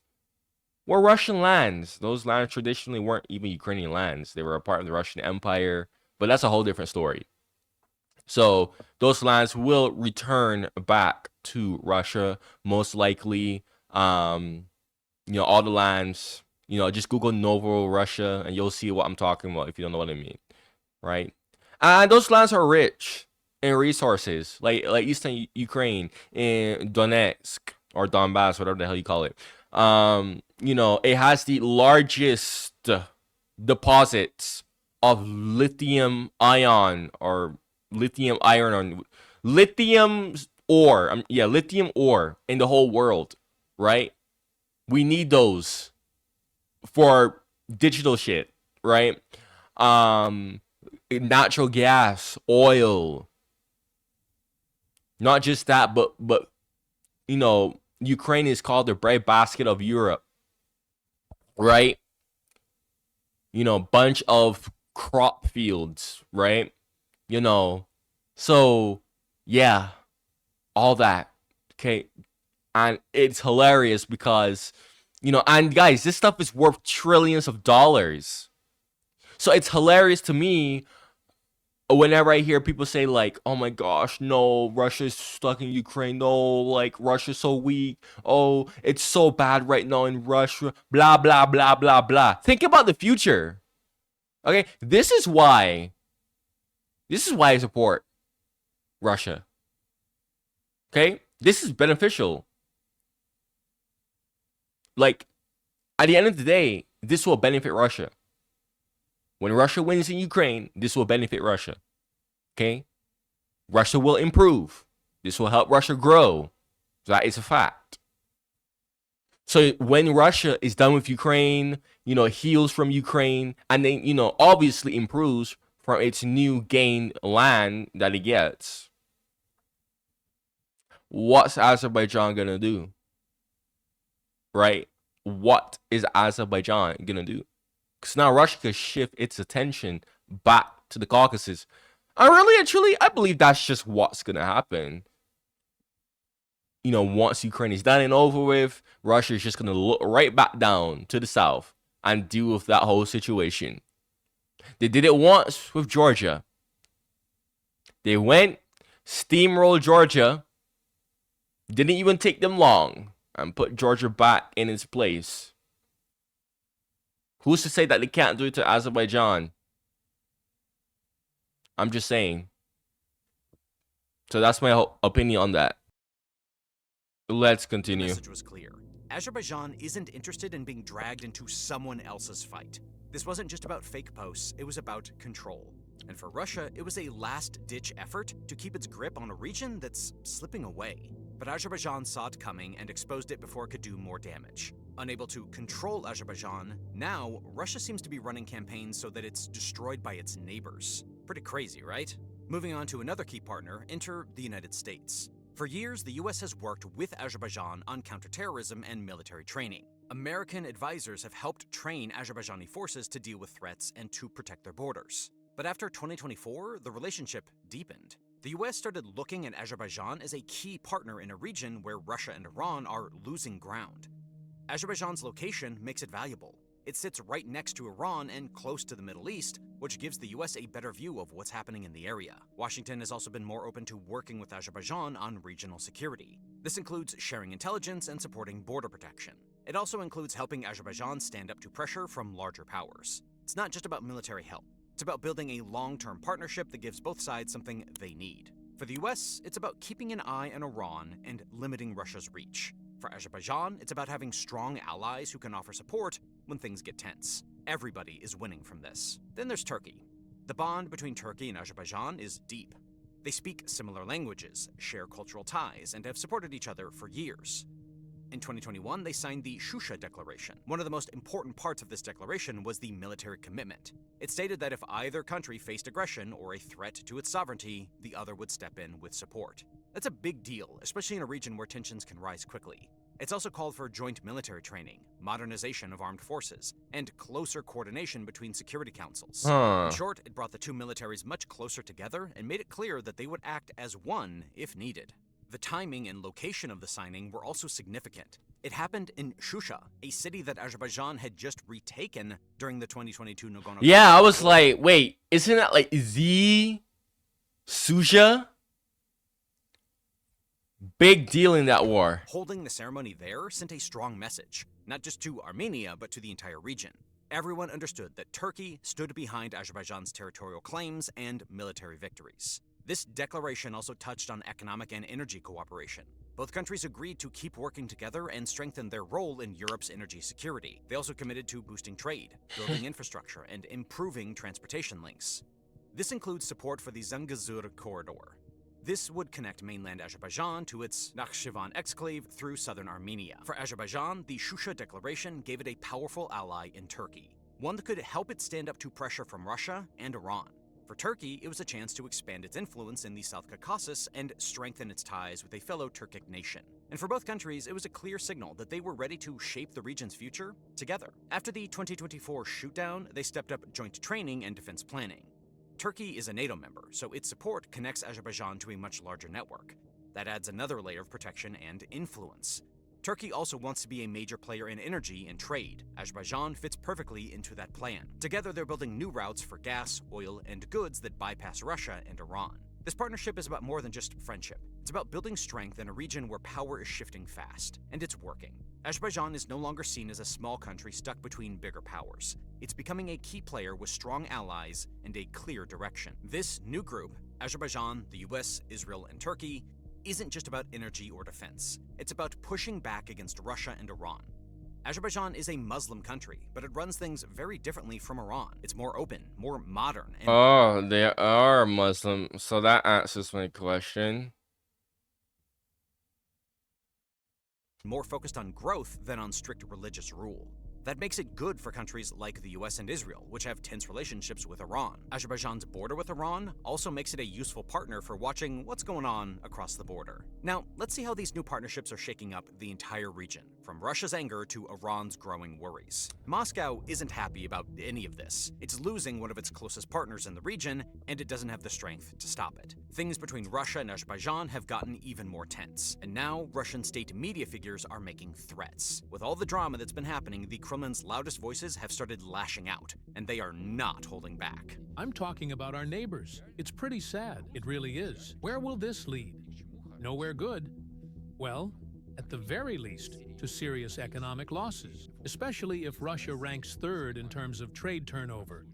were Russian lands. Those lands traditionally weren't even Ukrainian lands. They were a part of the Russian Empire, but that's a whole different story. So those lands will return back to Russia, most likely. You know, all the lands, you know, just Google Novo Russia and you'll see what I'm talking about if you don't know what I mean, right? And those lands are rich in resources, like Eastern Ukraine, in Donetsk or Donbass, whatever the hell you call it. You know, it has the largest deposits of lithium ion or lithium iron or lithium ore. Yeah, lithium ore in the whole world, right? We need those for digital shit, right? Natural gas, oil. Not just that, but you know, Ukraine is called the breadbasket of Europe, right? You know, bunch of crop fields, right? You know, so yeah, all that. Okay. And it's hilarious because, you know, and guys, this stuff is worth trillions of dollars. So it's hilarious to me whenever I hear people say, like, oh my gosh, no, Russia's stuck in Ukraine. No, like, Russia's so weak. Oh, it's so bad right now in Russia. Blah, blah, blah, blah, blah. Think about the future. Okay, this is why I support Russia. Okay, this is beneficial. Like, at the end of the day, this will benefit Russia. When Russia wins in Ukraine, this will benefit Russia. Okay? Russia will improve. This will help Russia grow. That is a fact. So when Russia is done with Ukraine, you know, heals from Ukraine, and then, you know, obviously improves from its new gained land that it gets, what's Azerbaijan gonna do? Right? What is Azerbaijan gonna do? Because now Russia could shift its attention back to the Caucasus. And really and truly, I believe that's just what's gonna happen. You know, once Ukraine is done and over with, Russia is just gonna look right back down to the south and deal with that whole situation. They did it once with Georgia. They went, steamrolled Georgia, didn't even take them long, and put Georgia back in its place. Who's to say that they can't do it to Azerbaijan? I'm just saying. So that's my opinion on that. Let's The continue. message was clear. Azerbaijan isn't interested in being dragged into someone else's fight. This wasn't just about fake posts, it was about control. And for Russia, it was a last-ditch effort to keep its grip on a region that's slipping away. But Azerbaijan saw it coming and exposed it before it could do more damage. Unable to control Azerbaijan, now Russia seems to be running campaigns so that it's destroyed by its neighbors. Pretty crazy, right? Moving on to another key partner, enter the United States. For years, the US has worked with Azerbaijan on counterterrorism and military training. American advisors have helped train Azerbaijani forces to deal with threats and to protect their borders. But after 2024, the relationship deepened. The US started looking at Azerbaijan as a key partner in a region where Russia and Iran are losing ground. Azerbaijan's location makes it valuable. It sits right next to Iran and close to the Middle East, which gives the US a better view of what's happening in the area. Washington has also been more open to working with Azerbaijan on regional security. This includes sharing intelligence and supporting border protection. It also includes helping Azerbaijan stand up to pressure from larger powers. It's not just about military help. It's about building a long-term partnership that gives both sides something they need. For the US, it's about keeping an eye on Iran and limiting Russia's reach. For Azerbaijan, it's about having strong allies who can offer support when things get tense. Everybody is winning from this. Then there's Turkey. The bond between Turkey and Azerbaijan is deep. They speak similar languages, share cultural ties, and have supported each other for years. In 2021, they signed the Shusha Declaration. One of the most important parts of this declaration was the military commitment. It stated that if either country faced aggression or a threat to its sovereignty, the other would step in with support. That's a big deal, especially in a region where tensions can rise quickly. It's also called for joint military training, modernization of armed forces, and closer coordination between security councils. In short, it brought the two militaries much closer together and made it clear that they would act as one if needed. The timing and location of the signing were also significant. It happened in Shusha, a city that Azerbaijan had just retaken during the 2022 Nagorno-Karabakh. Yeah, I was like, wait, isn't that like the Suja? Big deal in that war. Holding the ceremony there sent a strong message, not just to Armenia, but to the entire region. Everyone understood that Turkey stood behind Azerbaijan's territorial claims and military victories. This declaration also touched on economic and energy cooperation. Both countries agreed to keep working together and strengthen their role in Europe's energy security. They also committed to boosting trade, building infrastructure, and improving transportation links. This includes support for the Zangezur corridor. This would connect mainland Azerbaijan to its Nakhchivan exclave through southern Armenia. For Azerbaijan, the Shusha Declaration gave it a powerful ally in Turkey, one that could help it stand up to pressure from Russia and Iran. For Turkey, it was a chance to expand its influence in the South Caucasus and strengthen its ties with a fellow Turkic nation. And for both countries, it was a clear signal that they were ready to shape the region's future together. After the 2024 shootdown, they stepped up joint training and defense planning. Turkey is a NATO member, so its support connects Azerbaijan to a much larger network. That adds another layer of protection and influence. Turkey also wants to be a major player in energy and trade. Azerbaijan fits perfectly into that plan. Together, they're building new routes for gas, oil, and goods that bypass Russia and Iran. This partnership is about more than just friendship. It's about building strength in a region where power is shifting fast, and it's working. Azerbaijan is no longer seen as a small country stuck between bigger powers. It's becoming a key player with strong allies and a clear direction. This new group, Azerbaijan, the US, Israel, and Turkey, isn't just about energy or defense. It's about pushing back against Russia and Iran. Azerbaijan is a Muslim country, but it runs things very differently from Iran. It's more open, more modern, and Oh, they are Muslim, so that answers my question. more focused on growth than on strict religious rule. That makes it good for countries like the US and Israel, which have tense relationships with Iran. Azerbaijan's border with Iran also makes it a useful partner for watching what's going on across the border. Now, let's see how these new partnerships are shaking up the entire region, from Russia's anger to Iran's growing worries. Moscow isn't happy about any of this. It's losing one of its closest partners in the region, and it doesn't have the strength to stop it. Things between Russia and Azerbaijan have gotten even more tense, and now Russian state media figures are making threats. With all the drama that's been happening, the Kremlin's loudest voices have started lashing out, and they are not holding back. I'm talking about our neighbors. It's pretty sad. It really is. Where will this lead? Nowhere good. Well, at the very least, to serious economic losses, especially if Russia ranks third in terms of trade turnover,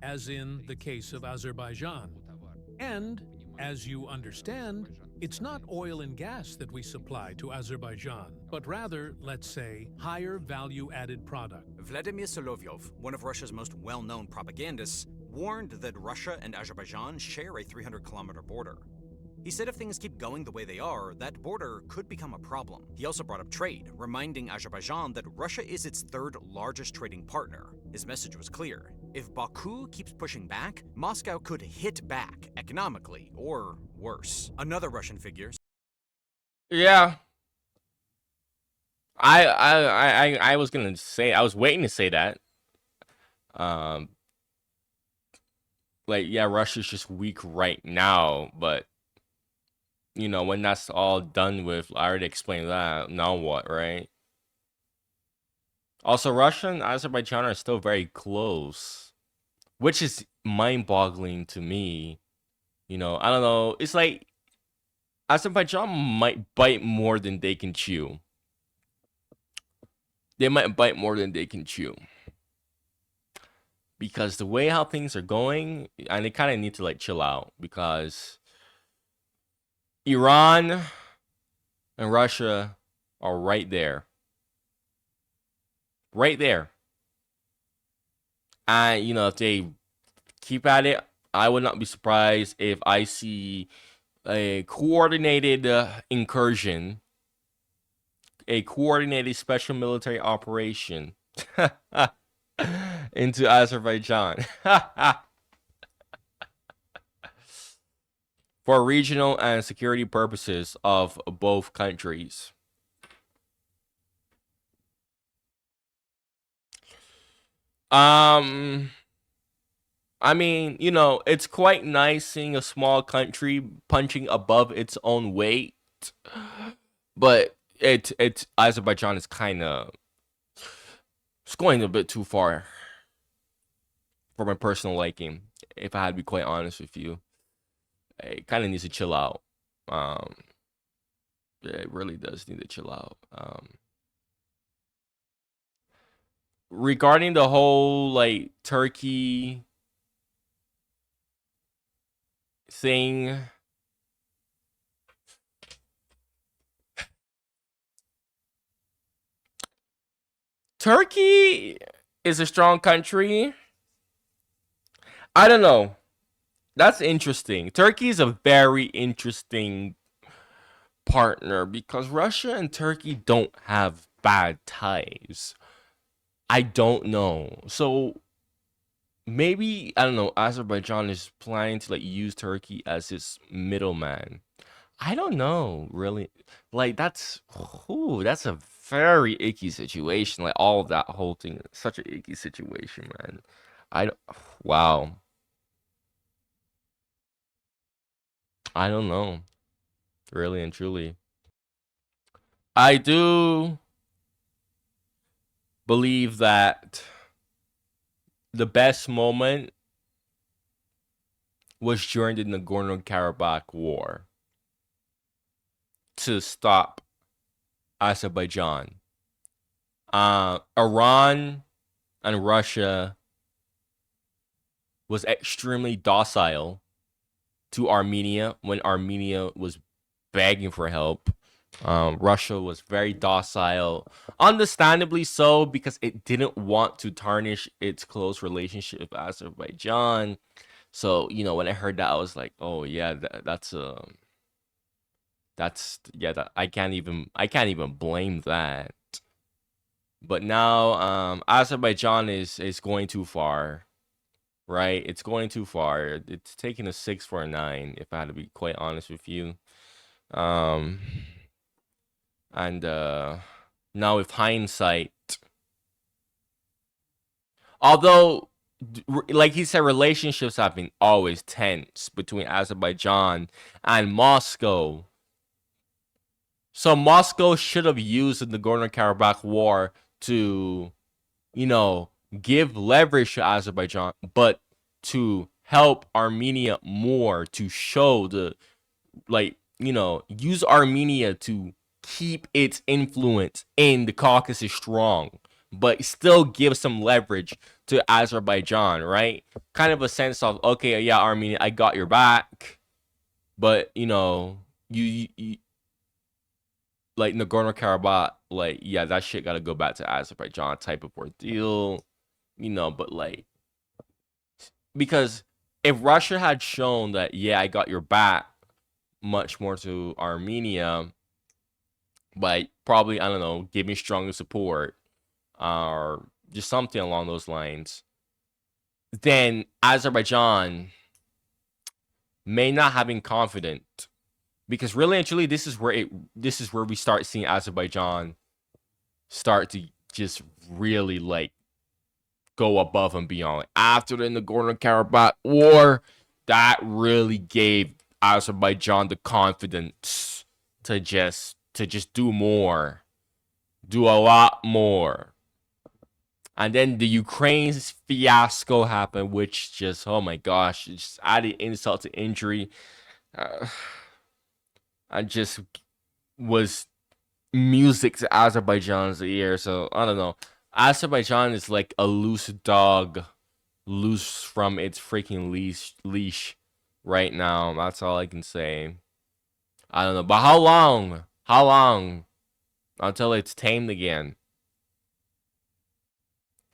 as in the case of Azerbaijan. And, as you understand, it's not oil and gas that we supply to Azerbaijan, but rather, let's say, higher value-added product. Vladimir Solovyov, one of Russia's most well-known propagandists, warned that Russia and Azerbaijan share a 300-kilometer border. He said if things keep going the way they are, that border could become a problem. He also brought up trade, reminding Azerbaijan that Russia is its third largest trading partner. His message was clear. If Baku keeps pushing back, Moscow could hit back economically, or worse. Another Russian figure. Yeah. I was gonna say, I was waiting to say that. Like, yeah, Russia's just weak right now, but you know, when that's all done with, I already explained that. Now what, right? Also, Russia and Azerbaijan are still very close, which is mind-boggling to me. You know, I don't know. It's like Azerbaijan might bite more than they can chew. They might bite more than they can chew. Because the way how things are going, and they kind of need to like chill out, because Iran and Russia are right there. Right there. And, you know, if they keep at it, I would not be surprised if I see a coordinated incursion, a coordinated special military operation into Azerbaijan for regional and security purposes of both countries. I mean, you know, it's quite nice seeing a small country punching above its own weight, but it's Azerbaijan is kind of, it's going a bit too far for my personal liking. If I had to be quite honest with you, it kind of needs to chill out. Yeah, it really does need to chill out. Regarding the whole like Turkey thing, Turkey is a strong country. I don't know. That's interesting. Turkey is a very interesting partner because Russia and Turkey don't have bad ties. I don't know. So maybe, I don't know, Azerbaijan is planning to like use Turkey as its middleman. I don't know, really. Like that's a very icky situation. Like all of that whole thing, such an icky situation, man. I don't, wow. I don't know, really and truly. I do believe that the best moment was during the Nagorno-Karabakh war to stop Azerbaijan. Iran and Russia was extremely docile to Armenia when Armenia was begging for help. Russia was very docile, understandably so, because it didn't want to tarnish its close relationship with Azerbaijan. So, you know, when I heard that, I was like, oh yeah, that's yeah, that I can't even blame that. But now Azerbaijan is going too far, right? It's going too far. It's taking a 6 for a 9, if I had to be quite honest with you. And now with hindsight, although like he said, relationships have been always tense between Azerbaijan and Moscow. So Moscow should have used the Nagorno-Karabakh war to, you know, give leverage to Azerbaijan, but to help Armenia more, to show the, like, you know, use Armenia to keep its influence in the Caucasus strong, but still give some leverage to Azerbaijan, right? Kind of a sense of, okay, yeah, Armenia, I got your back, but, you know, you like Nagorno-Karabakh, like, yeah, that shit gotta go back to Azerbaijan type of ordeal, you know, but like, because if Russia had shown that, yeah, I got your back much more to Armenia, but probably, I don't know, giving stronger support or just something along those lines, then Azerbaijan may not have been confident. Because really and truly, this is where we start seeing Azerbaijan start to just really like go above and beyond. Like, after the Nagorno-Karabakh war, that really gave Azerbaijan the confidence to just do more, do a lot more. And then the Ukraine's fiasco happened, which just, oh my gosh, it just added insult to injury. I just was music to Azerbaijan's ear. So I don't know. Azerbaijan is like a loose dog, loose from its freaking leash right now. That's all I can say. I don't know. But how long? How long until it's tamed again?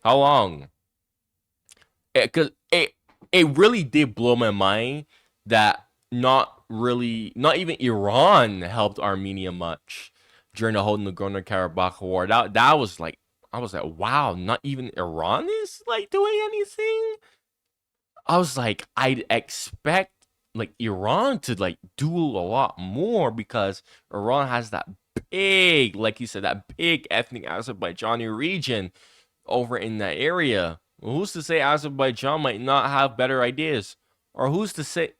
How long? Because it really did blow my mind that not even Iran helped Armenia much during the whole Nagorno-Karabakh war. That was like, I was like, wow, not even Iran is like doing anything. I was like, I'd expect like Iran to like do a lot more, because Iran has that big, like you said, that big ethnic Azerbaijani region over in that area. Well, who's to say Azerbaijan might not have better ideas? Or who's to say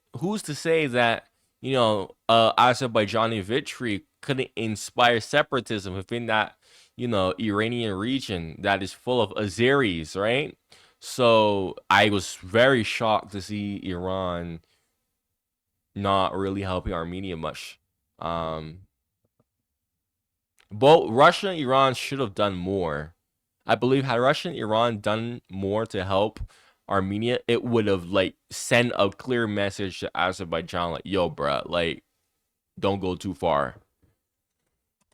that, you know, Azerbaijani victory couldn't inspire separatism within that, you know, Iranian region that is full of Azeris, right? So I was very shocked to see Iran not really helping Armenia much. Both Russia and Iran should have done more. I believe had Russia and Iran done more to help Armenia, it would have like sent a clear message to Azerbaijan, like, yo, bruh, like, don't go too far.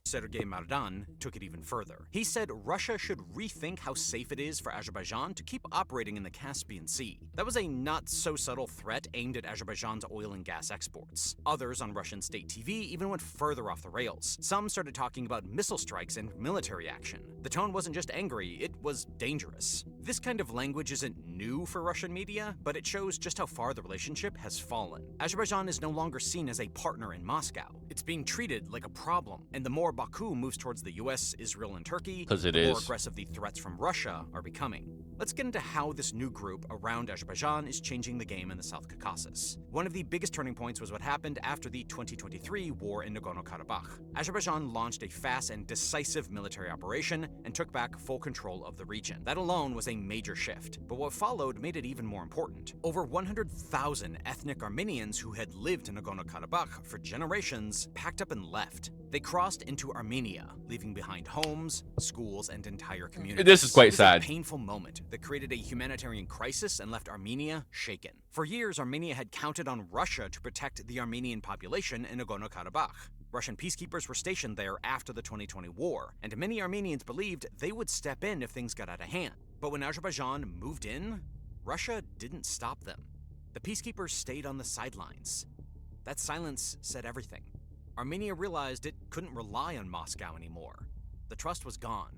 Sergei Mardan took it even further. He said Russia should rethink how safe it is for Azerbaijan to keep operating in the Caspian Sea. That was a not-so-subtle threat aimed at Azerbaijan's oil and gas exports. Others on Russian state TV even went further off the rails. Some started talking about missile strikes and military action. The tone wasn't just angry, it was dangerous. This kind of language isn't new for Russian media, but it shows just how far the relationship has fallen. Azerbaijan is no longer seen as a partner in Moscow. It's being treated like a problem, and the more Baku moves towards the US, Israel, and Turkey, the more aggressive the threats from Russia are becoming. Let's get into how this new group around Azerbaijan is changing the game in the South Caucasus. One of the biggest turning points was what happened after the 2023 war in Nagorno-Karabakh. Azerbaijan launched a fast and decisive military operation and took back full control of the region. That alone was a major shift, but what followed made it even more important. Over 100,000 ethnic Armenians who had lived in Nagorno-Karabakh for generations packed up and left. They crossed into Armenia, leaving behind homes, schools, and entire communities. This is quite sad. It was a painful moment that created a humanitarian crisis and left Armenia shaken. For years, Armenia had counted on Russia to protect the Armenian population in Nagorno-Karabakh. Russian peacekeepers were stationed there after the 2020 war, and many Armenians believed they would step in if things got out of hand. But when Azerbaijan moved in, Russia didn't stop them. The peacekeepers stayed on the sidelines. That silence said everything. Armenia realized it couldn't rely on Moscow anymore. The trust was gone.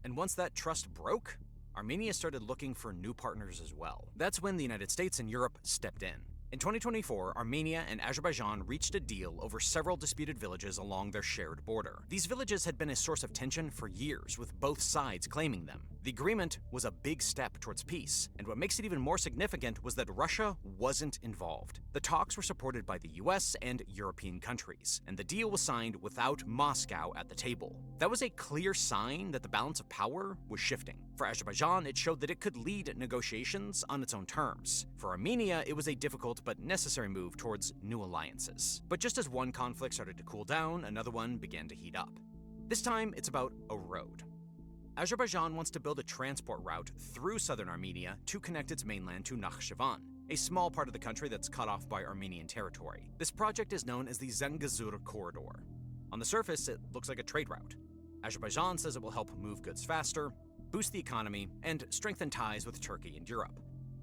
And once that trust broke, Armenia started looking for new partners as well. That's when the United States and Europe stepped in. In 2024, Armenia and Azerbaijan reached a deal over several disputed villages along their shared border. These villages had been a source of tension for years, with both sides claiming them. The agreement was a big step towards peace, and what makes it even more significant was that Russia wasn't involved. The talks were supported by the US and European countries, and the deal was signed without Moscow at the table. That was a clear sign that the balance of power was shifting. For Azerbaijan, it showed that it could lead negotiations on its own terms. For Armenia, it was a difficult but necessary move towards new alliances. But just as one conflict started to cool down, another one began to heat up. This time, it's about a road. Azerbaijan wants to build a transport route through southern Armenia to connect its mainland to Nakhchivan, a small part of the country that's cut off by Armenian territory. This project is known as the Zangezur Corridor. On the surface, it looks like a trade route. Azerbaijan says it will help move goods faster, boost the economy, and strengthen ties with Turkey and Europe.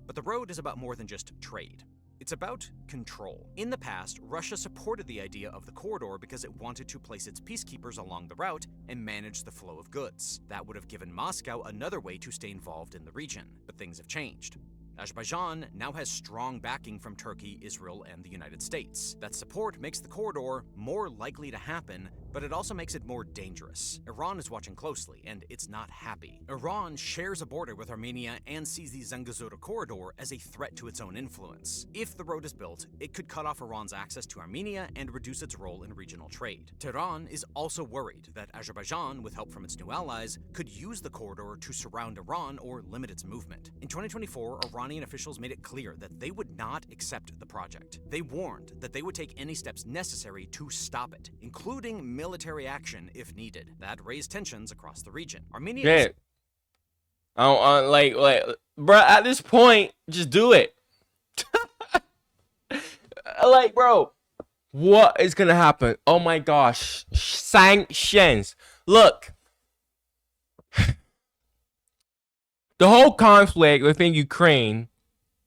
But the road is about more than just trade. It's about control. In the past, Russia supported the idea of the corridor because it wanted to place its peacekeepers along the route and manage the flow of goods. That would have given Moscow another way to stay involved in the region. But things have changed. Azerbaijan now has strong backing from Turkey, Israel, and the United States. That support makes the corridor more likely to happen But it also makes it more dangerous. Iran is watching closely, and it's not happy. Iran shares a border with Armenia and sees the Zangezur corridor as a threat to its own influence. If the road is built, it could cut off Iran's access to Armenia and reduce its role in regional trade. Tehran is also worried that Azerbaijan, with help from its new allies, could use the corridor to surround Iran or limit its movement. In 2024, Iranian officials made it clear that they would not accept the project. They warned that they would take any steps necessary to stop it, including military action if needed. That raised tensions across the region. Armenia Yeah. I don't like, bro. At this point, just do it. Like, bro, what is gonna happen? Oh my gosh, sanctions. Look, the whole conflict within Ukraine.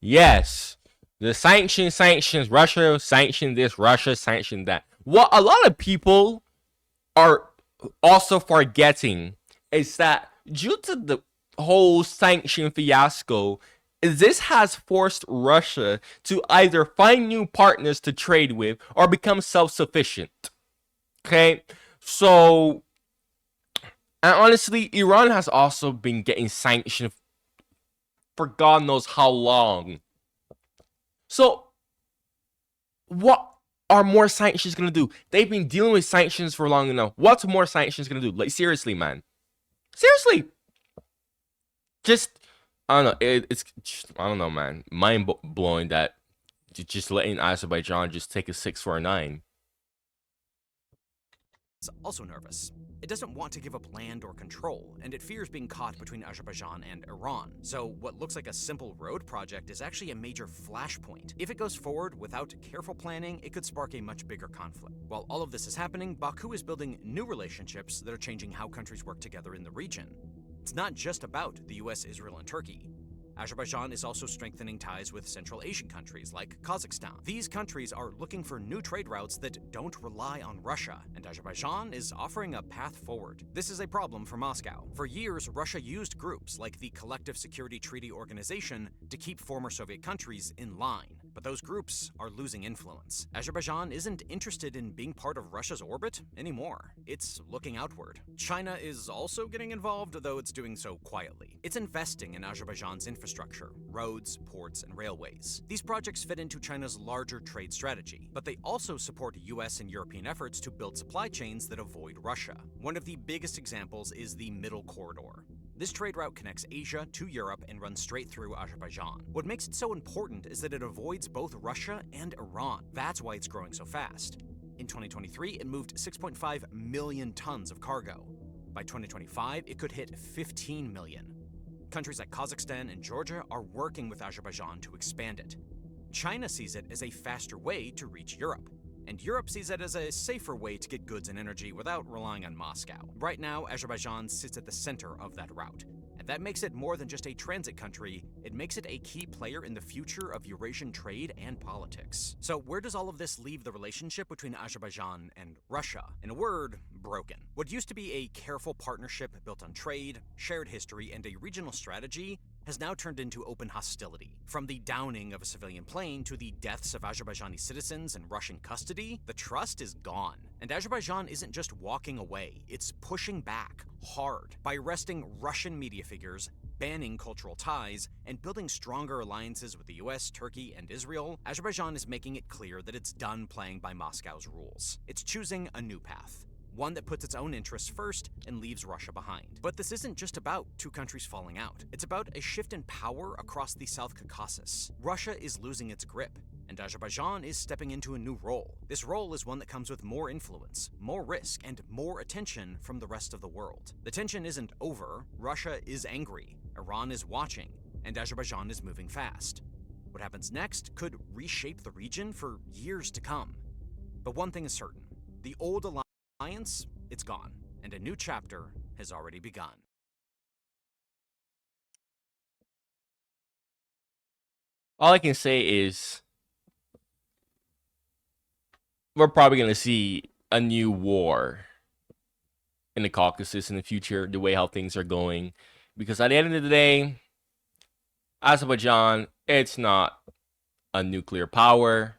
Yes, the sanctions. Russia sanctioned this. Russia sanctioned that. What a lot of people are also forgetting is that due to the whole sanction fiasco, this has forced Russia to either find new partners to trade with or become self-sufficient. Okay, so, and honestly, Iran has also been getting sanctioned for God knows how long. So, what are more sanctions gonna do? They've been dealing with sanctions for long enough. What's more sanctions gonna do? Like, seriously, man. Seriously. Just, I don't know. It's just, I don't know, man. Mind blowing that just letting Azerbaijan just take a 6 for a 9. is also nervous. It doesn't want to give up land or control, and it fears being caught between Azerbaijan and Iran. So what looks like a simple road project is actually a major flashpoint. If it goes forward without careful planning, it could spark a much bigger conflict. While all of this is happening, Baku is building new relationships that are changing how countries work together in the region. It's not just about the US, Israel, and Turkey. Azerbaijan is also strengthening ties with Central Asian countries like Kazakhstan. These countries are looking for new trade routes that don't rely on Russia, and Azerbaijan is offering a path forward. This is a problem for Moscow. For years, Russia used groups like the Collective Security Treaty Organization to keep former Soviet countries in line, but those groups are losing influence. Azerbaijan isn't interested in being part of Russia's orbit anymore. It's looking outward. China is also getting involved, though it's doing so quietly. It's investing in Azerbaijan's infrastructure, roads, ports, and railways. These projects fit into China's larger trade strategy, but they also support US and European efforts to build supply chains that avoid Russia. One of the biggest examples is the Middle Corridor. This trade route connects Asia to Europe and runs straight through Azerbaijan. What makes it so important is that it avoids both Russia and Iran. That's why it's growing so fast. In 2023, it moved 6.5 million tons of cargo. By 2025, it could hit 15 million. Countries like Kazakhstan and Georgia are working with Azerbaijan to expand it. China sees it as a faster way to reach Europe, and Europe sees it as a safer way to get goods and energy without relying on Moscow. Right now, Azerbaijan sits at the center of that route, and that makes it more than just a transit country. It makes it a key player in the future of Eurasian trade and politics. So where does all of this leave the relationship between Azerbaijan and Russia? In a word, broken. What used to be a careful partnership built on trade, shared history, and a regional strategy has now turned into open hostility. From the downing of a civilian plane to the deaths of Azerbaijani citizens in Russian custody, the trust is gone. And Azerbaijan isn't just walking away, it's pushing back hard by arresting Russian media figures, banning cultural ties, and building stronger alliances with the US, Turkey, and Israel. Azerbaijan is making it clear that it's done playing by Moscow's rules. It's choosing a new path, one that puts its own interests first and leaves Russia behind. But this isn't just about two countries falling out. It's about a shift in power across the South Caucasus. Russia is losing its grip, and Azerbaijan is stepping into a new role. This role is one that comes with more influence, more risk, and more attention from the rest of the world. The tension isn't over. Russia is angry, Iran is watching, and Azerbaijan is moving fast. What happens next could reshape the region for years to come. But one thing is certain: the old alliance, it's gone, and a new chapter has already begun. All I can say is we're probably going to see a new war in the Caucasus in the future, the way how things are going. Because at the end of the day, Azerbaijan, it's not a nuclear power.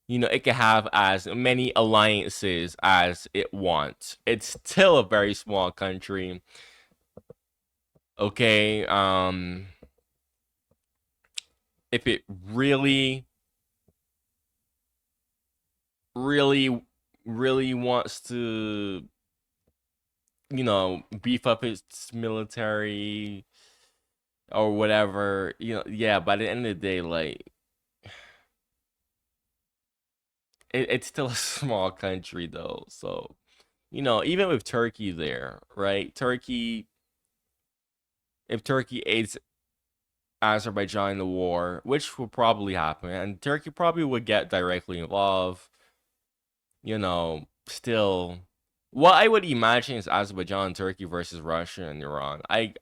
you know, it can have as many alliances as it wants. It's still a very small country. Okay, if it really wants to, you know, beef up its military or whatever, you know, yeah, by the end of the day, like, it's still a small country though. So, you know, even with Turkey there, right? If Turkey aids Azerbaijan in the war, which will probably happen, and Turkey probably would get directly involved, you know, still, what I would imagine is Azerbaijan, Turkey versus Russia and Iran. I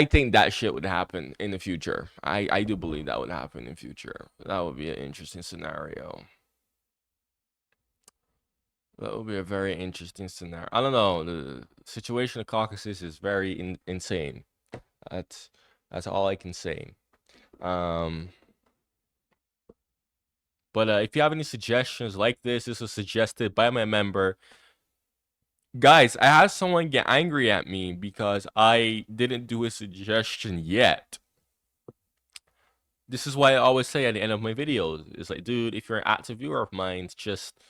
think that shit would happen in the future. I do believe that would happen in the future. That would be an interesting scenario. That would be a very interesting scenario. I don't know. The situation of Caucasus is very insane. That's that's all I can say. Um, but if you have any suggestions like this was suggested by my member. Guys, I had someone get angry at me because I didn't do a suggestion yet. This is why I always say at the end of my videos, it's like, dude, if you're an active viewer of mine, just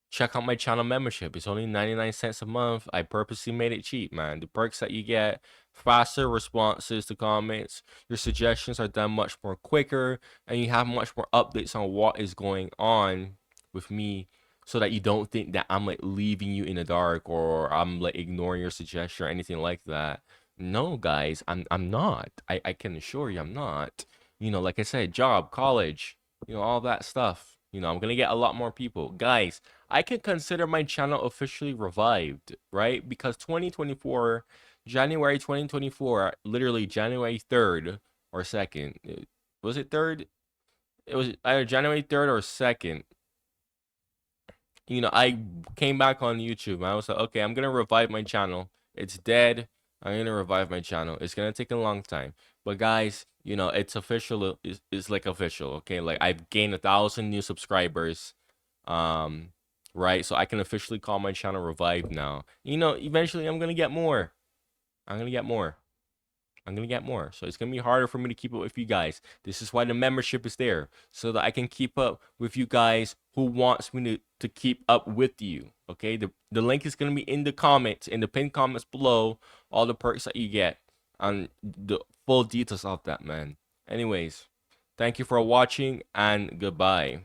check out my channel membership. It's only 99 cents a month. I purposely made it cheap, man. The perks that you get, faster responses to comments, your suggestions are done much more quicker, and you have much more updates on what is going on with me, so that you don't think that I'm like leaving you in the dark or I'm like ignoring your suggestion or anything like that. No, guys, I'm not. I can assure you I'm not. You know, like I said, job, college, you know, all that stuff. You know, I'm gonna get a lot more people. Guys, I can consider my channel officially revived, right? Because 2024, January 2024, literally January 3rd or 2nd. Was it 3rd? It was either January 3rd or 2nd. You know, I came back on YouTube and I was like, okay, I'm gonna revive my channel. It's dead. I'm gonna revive my channel. It's gonna take a long time. But guys, you know, it's official. It's like official, okay? Like I've gained 1,000 new subscribers. Right? So I can officially call my channel revived now. You know, eventually I'm gonna get more. I'm gonna get more. I'm gonna get more. So it's gonna be harder for me to keep up with you guys. This is why the membership is there, so that I can keep up with you guys who wants me to keep up with you. Okay, the link is gonna be in the comments, in the pinned comments below, all the perks that you get, and the full details of that, man. Anyways, thank you for watching and goodbye.